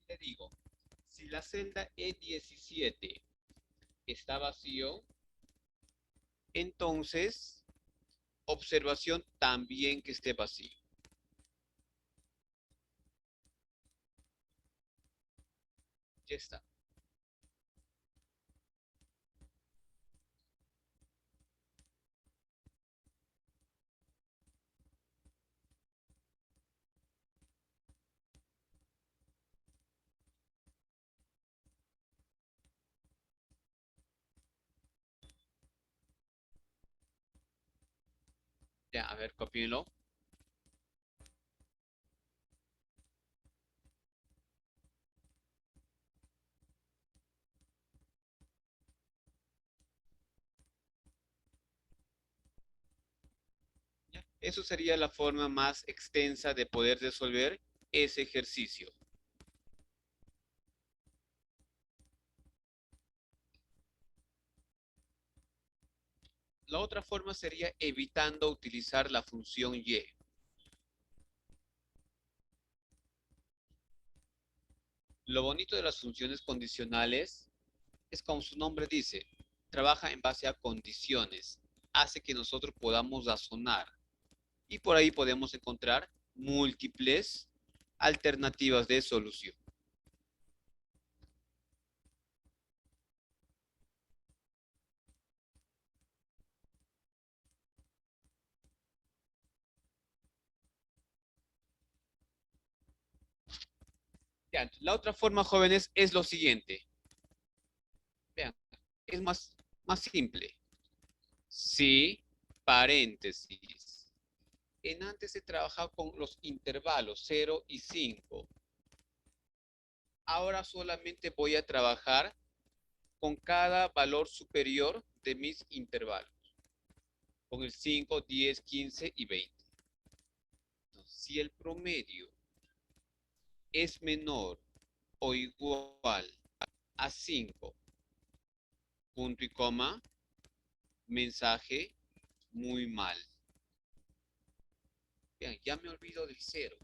Le digo, si la celda E17 está vacío, entonces observación también que esté vacío. Ya está. Ya, a ver, copíenlo. Ya. Eso sería la forma más extensa de poder resolver ese ejercicio. La otra forma sería evitando utilizar la función y. Lo bonito de las funciones condicionales es como su nombre dice, trabaja en base a condiciones, hace que nosotros podamos razonar y por ahí podemos encontrar múltiples alternativas de solución. Ya, la otra forma, jóvenes, es lo siguiente. Vean, es más simple. Si, paréntesis. En antes se trabajaba con los intervalos 0 y 5. Ahora solamente voy a trabajar con cada valor superior de mis intervalos, con el 5, 10, 15 y 20. Entonces, si el promedio es menor o igual a 5, punto y coma, mensaje muy mal. Vean, ya me olvido del 0.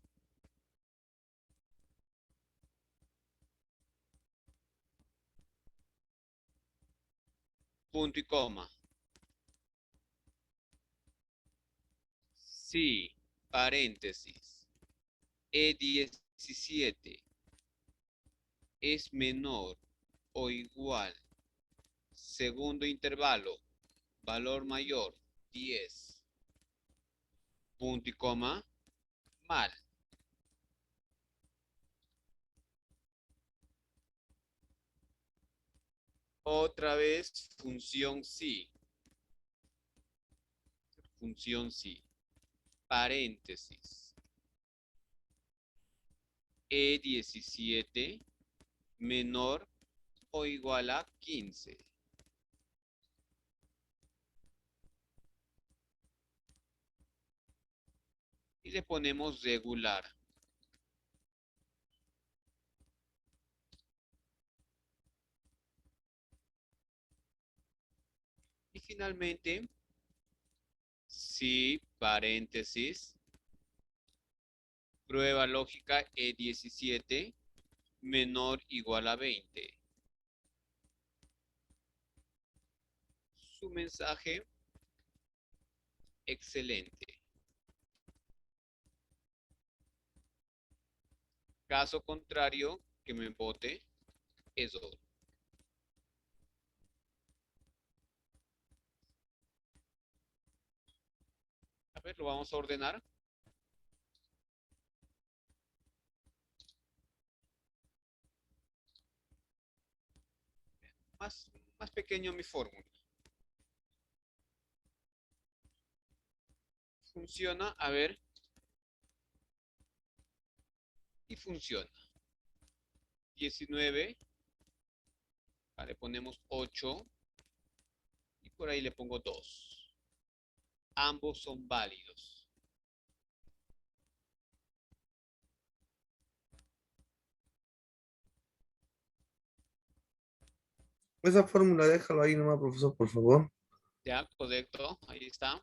Punto y coma. Si, paréntesis, E17 es menor o igual, segundo intervalo, valor mayor, 10, punto y coma, mal. Otra vez, función sí, paréntesis, E17 menor o igual a 15. Y le ponemos regular. Y finalmente, si, paréntesis, prueba lógica E17 menor o igual a 20. Su mensaje, excelente. Caso contrario, que me vote es otro. A ver, lo vamos a ordenar. Más, más pequeño mi fórmula. Funciona, a ver, y funciona. 19, le ponemos 8 y por ahí le pongo 2. Ambos son válidos. Esa fórmula déjalo ahí nomás, profesor, por favor. Ya, correcto, ahí está.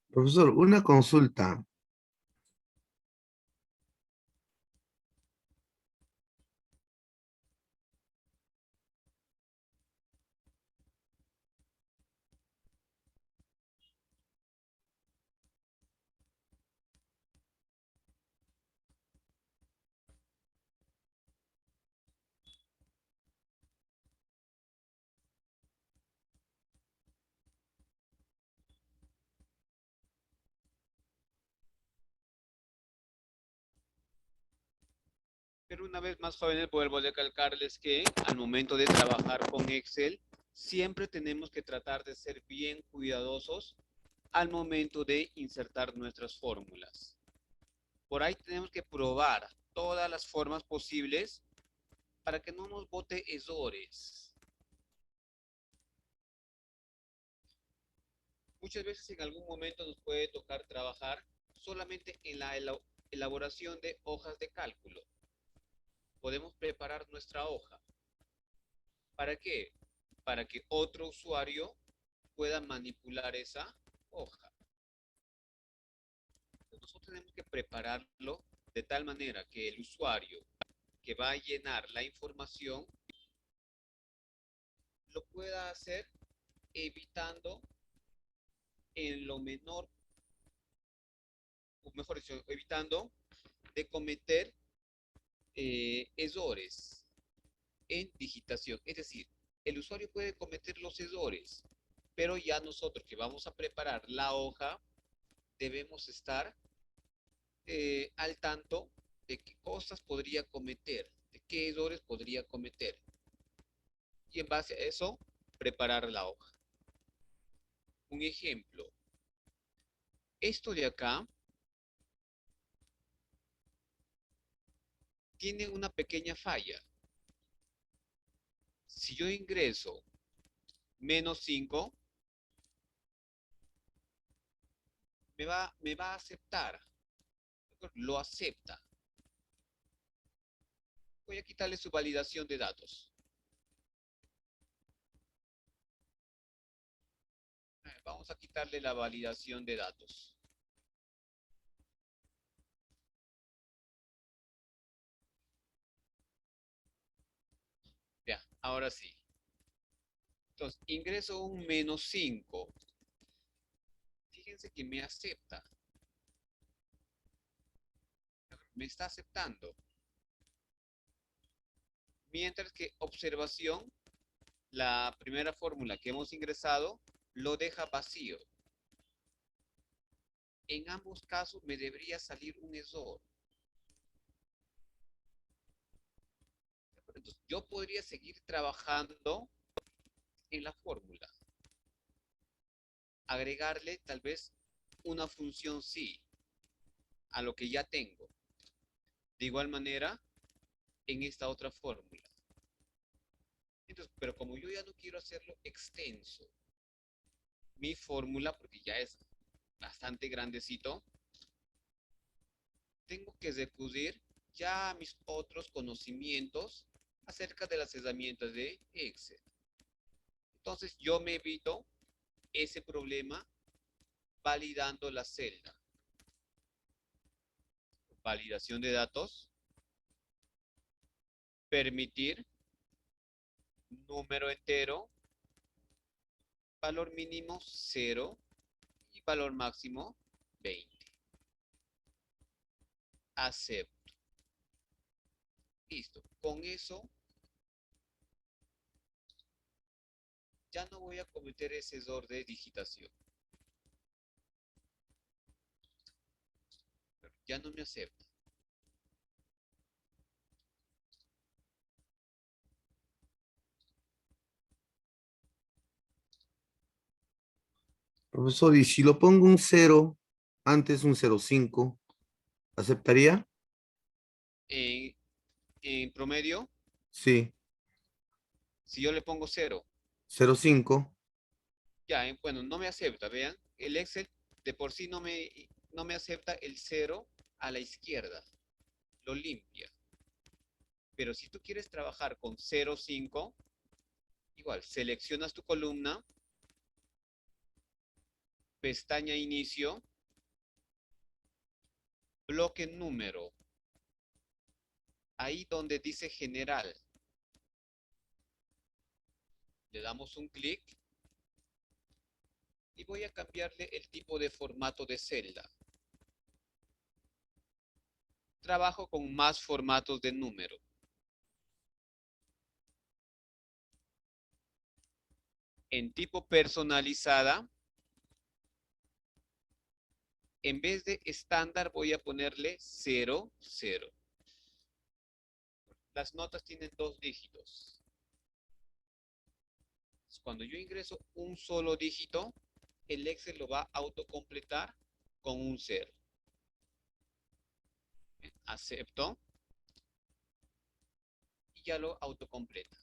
Profesor, una consulta. una vez más, jóvenes, vuelvo a recalcarles que al momento de trabajar con Excel, siempre tenemos que tratar de ser bien cuidadosos al momento de insertar nuestras fórmulas. Por ahí tenemos que probar todas las formas posibles para que no nos bote errores. Muchas veces en algún momento nos puede tocar trabajar solamente en la elaboración de hojas de cálculo. Podemos preparar nuestra hoja. ¿Para qué? Para que otro usuario pueda manipular esa hoja. Nosotros tenemos que prepararlo de tal manera que el usuario que va a llenar la información lo pueda hacer evitando en lo menor, o mejor dicho, evitando de cometer errores en digitación. Es decir, el usuario puede cometer los errores, pero ya nosotros que vamos a preparar la hoja debemos estar al tanto de qué cosas podría cometer, de qué errores podría cometer. Y en base a eso, preparar la hoja. Un ejemplo. Esto de acá tiene una pequeña falla. Si yo ingreso -5, me va a aceptar. Lo acepta. Voy a quitarle su validación de datos. Vamos a quitarle la validación de datos. Ya, ahora sí. Entonces, ingreso un -5. Fíjense que me acepta. Me está aceptando. Mientras que observación, la primera fórmula que hemos ingresado, lo deja vacío. En ambos casos me debería salir un error. Entonces, yo podría seguir trabajando en la fórmula. Agregarle tal vez una función sí a lo que ya tengo. De igual manera, en esta otra fórmula. Entonces, pero como yo ya no quiero hacerlo extenso, mi fórmula, porque ya es bastante grandecito, tengo que recurrir ya a mis otros conocimientos acerca de las herramientas de Excel. Entonces, yo me evito ese problema validando la celda. Validación de datos. Permitir número entero, valor mínimo 0 y valor máximo 20. Acepto. Listo. Con eso ya no voy a cometer ese error de digitación. Ya no me acepta. Profesor, y si lo pongo un 0, antes un 0,5, ¿aceptaría? En, en promedio, Sí, si yo le pongo 0, 0,5. ya, bueno, no me acepta, vean. El Excel de por sí no me acepta el 0 a la izquierda. Lo limpia. Pero si tú quieres trabajar con 0,5, igual, seleccionas tu columna, pestaña inicio, bloque número. Ahí donde dice general. Le damos un clic y voy a cambiarle el tipo de formato de celda. Trabajo con más formatos de número. En tipo personalizada, en vez de estándar voy a ponerle 0, 0. las notas tienen 2 dígitos. Cuando yo ingreso un solo dígito, el Excel lo va a autocompletar con un 0. Acepto y ya lo autocompleta.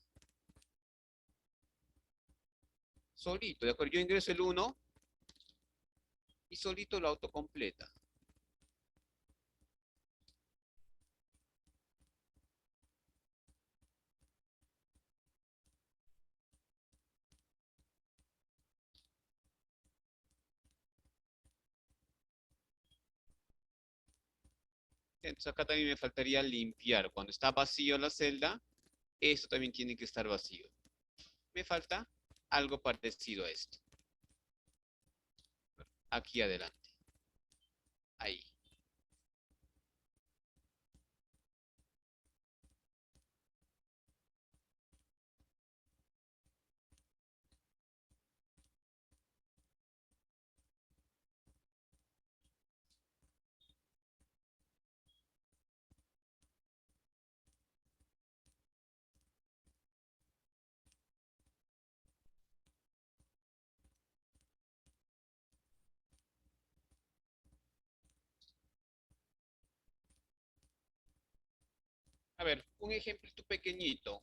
Solito, ¿de acuerdo? Yo ingreso el 1 y solito lo autocompleta. Entonces acá también me faltaría limpiar. Cuando está vacío la celda, esto también tiene que estar vacío. Me falta algo parecido a esto. Aquí adelante. Ahí. A ver, un ejemplito pequeñito.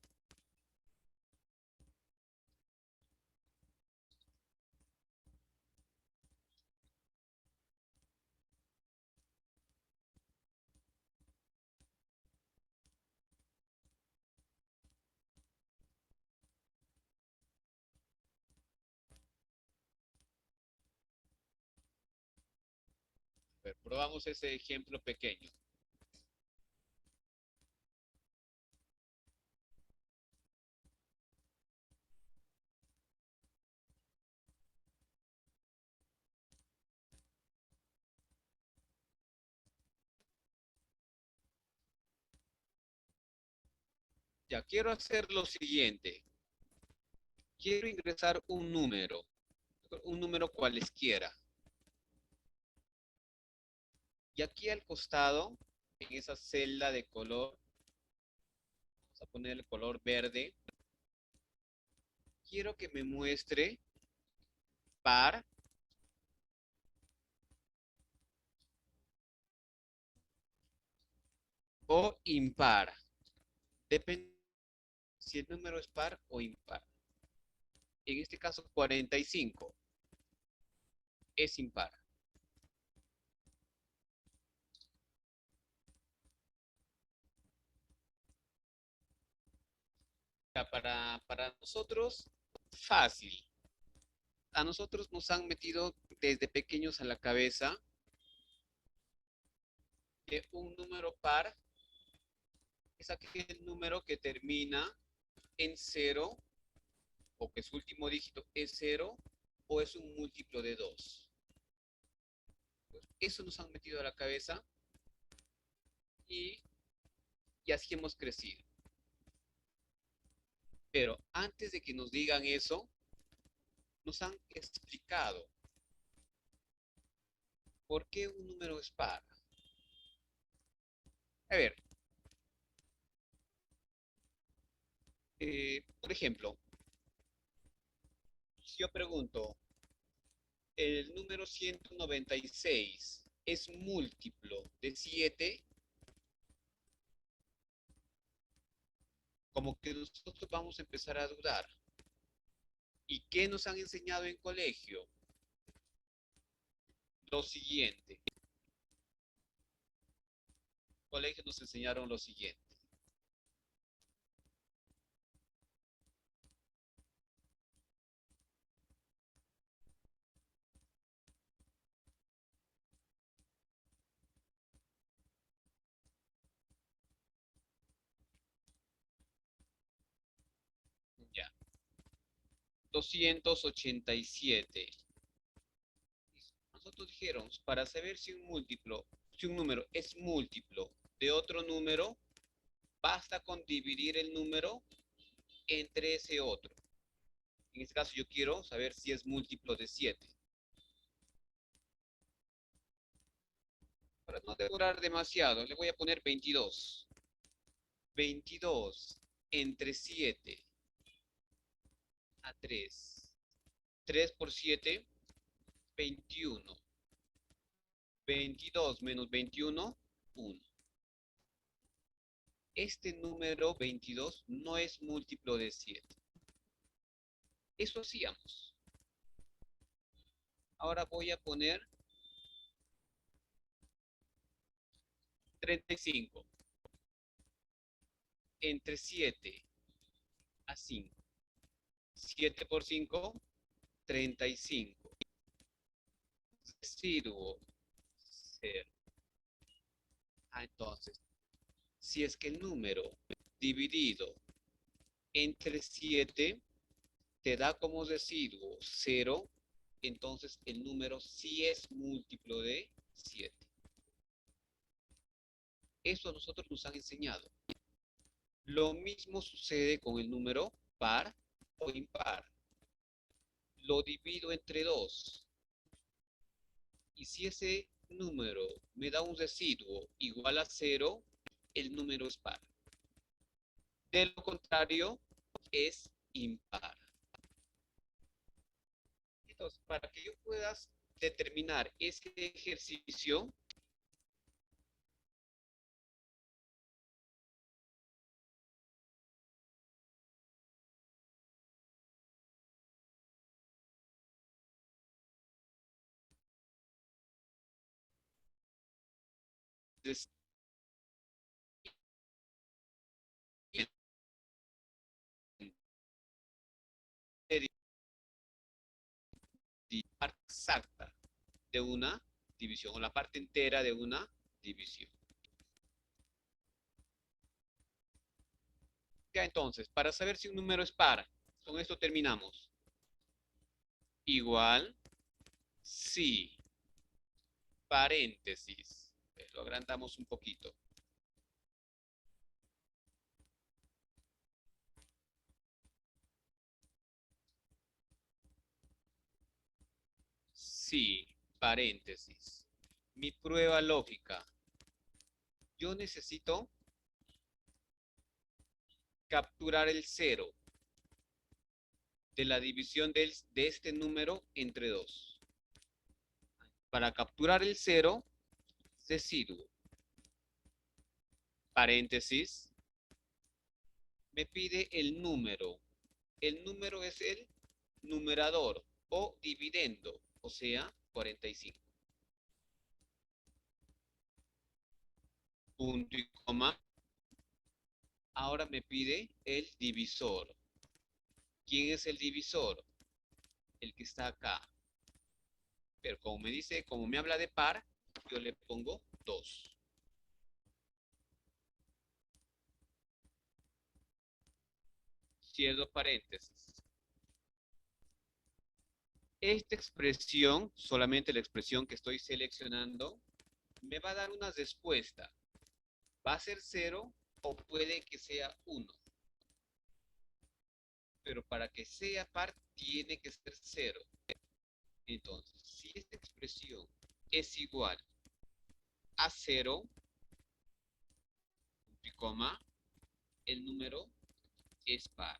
A ver, probamos ese ejemplo pequeño. Ya, quiero hacer lo siguiente. Quiero ingresar un número cualesquiera. Y aquí al costado, en esa celda de color, vamos a poner el color verde, quiero que me muestre par o impar. Depende si el número es par o impar. En este caso, 45 es impar. Para nosotros, fácil. A nosotros nos han metido desde pequeños a la cabeza que un número par es aquel número que termina en 0 o que su último dígito es 0 o es un múltiplo de 2. Eso nos han metido a la cabeza y, y así hemos crecido. Pero antes de que nos digan eso, nos han explicado por qué un número es par. A ver, por ejemplo, si yo pregunto, ¿el número 196 es múltiplo de 7? Como que nosotros vamos a empezar a dudar. ¿Y qué nos han enseñado en colegio? Lo siguiente. En colegio nos enseñaron lo siguiente. Ya. 287. Nosotros dijeron, para saber si un número es múltiplo de otro número, basta con dividir el número entre ese otro. En este caso yo quiero saber si es múltiplo de 7. Para no demorar demasiado, le voy a poner 22. 22 entre 7 a 3. 3 por 7, 21. 22 menos 21, 1. Este número 22 no es múltiplo de 7. Eso hacíamos. Ahora voy a poner 35 entre 7 a 5. 7 por 5, 35. Residuo 0. Entonces, si es que el número dividido entre 7 te da como residuo 0, entonces el número sí es múltiplo de 7. Eso a nosotros nos han enseñado. Lo mismo sucede con el número par o impar. Lo divido entre 2. Y si ese número me da un residuo igual a 0, el número es par. De lo contrario, es impar. Entonces, para que yo pueda determinar ese ejercicio, la parte exacta de una división o la parte entera de una división. Ya entonces, para saber si un número es par, con esto terminamos. Igual, si, paréntesis, lo agrandamos un poquito. Si, paréntesis, mi prueba lógica. Yo necesito capturar el 0 de la división de este número entre 2. Para capturar el 0, residuo, paréntesis, me pide el número. El número es el numerador o dividendo, o sea, 45. Punto y coma. Ahora me pide el divisor. ¿Quién es el divisor? El que está acá. Pero como me habla de par, yo le pongo 2. Cierro paréntesis. Esta expresión, solamente la expresión que estoy seleccionando, me va a dar una respuesta. ¿Va a ser 0 o puede que sea 1? Pero para que sea par, tiene que ser 0. Entonces, si esta expresión es igual a 0, punto y coma, el número es par.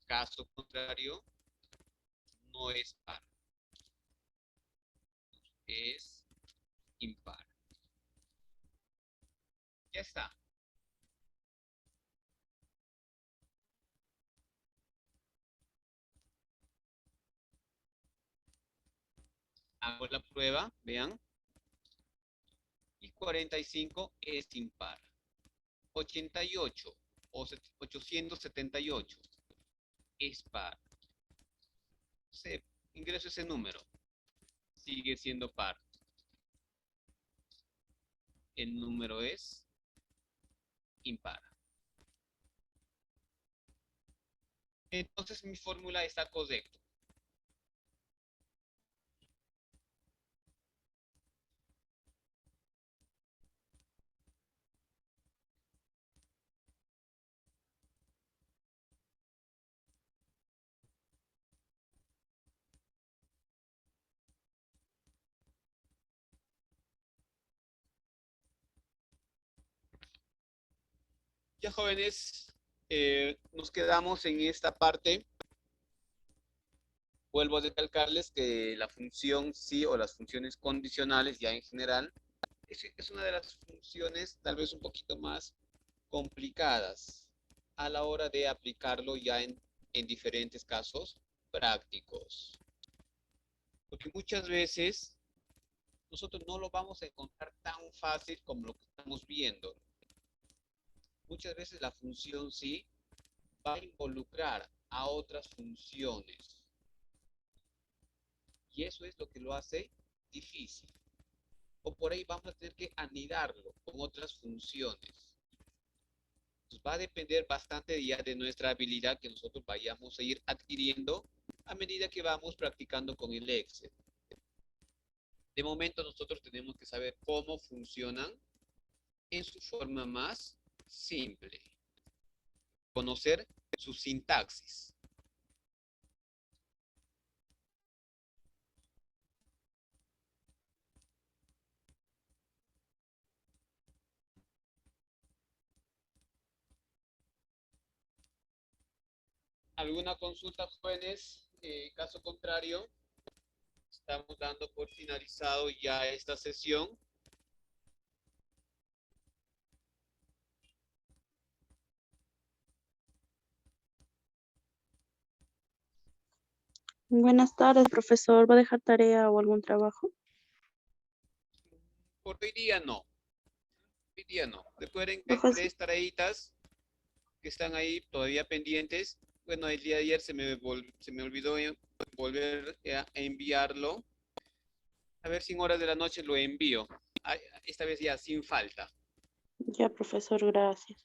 Caso contrario, no es par. Es impar. Ya está. Hago la prueba, vean. Y 45 es impar. 88 o 878 es par. Ingreso ese número. Sigue siendo par. El número es impar. Entonces mi fórmula está correcta. Ya jóvenes, nos quedamos en esta parte. Vuelvo a recalcarles que la función sí o las funciones condicionales ya en general es una de las funciones tal vez un poquito más complicadas a la hora de aplicarlo ya en diferentes casos prácticos. Porque muchas veces nosotros no lo vamos a encontrar tan fácil como lo que estamos viendo. Muchas veces la función sí va a involucrar a otras funciones. Y eso es lo que lo hace difícil. O por ahí vamos a tener que anidarlo con otras funciones. Entonces va a depender bastante ya de nuestra habilidad que nosotros vayamos a ir adquiriendo a medida que vamos practicando con el Excel. De momento nosotros tenemos que saber cómo funcionan en su forma más simple. Conocer su sintaxis. ¿Alguna consulta, jóvenes? Caso contrario, estamos dando por finalizado ya esta sesión. Buenas tardes, profesor. ¿Va a dejar tarea o algún trabajo? Por hoy día no. Hoy día no. Recuerden que hay Profesor, 3 tareitas que están ahí todavía pendientes. Bueno, el día de ayer se me olvidó volver a enviarlo. A ver si en horas de la noche lo envío. Esta vez ya sin falta. ya, profesor, gracias.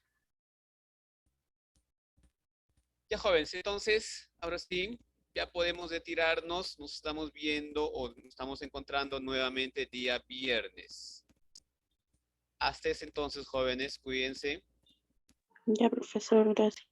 Ya, jóvenes, entonces, ahora sí, ya podemos retirarnos. Nos estamos viendo o nos estamos encontrando nuevamente día viernes. Hasta ese entonces, jóvenes, cuídense. Ya, profesor, gracias.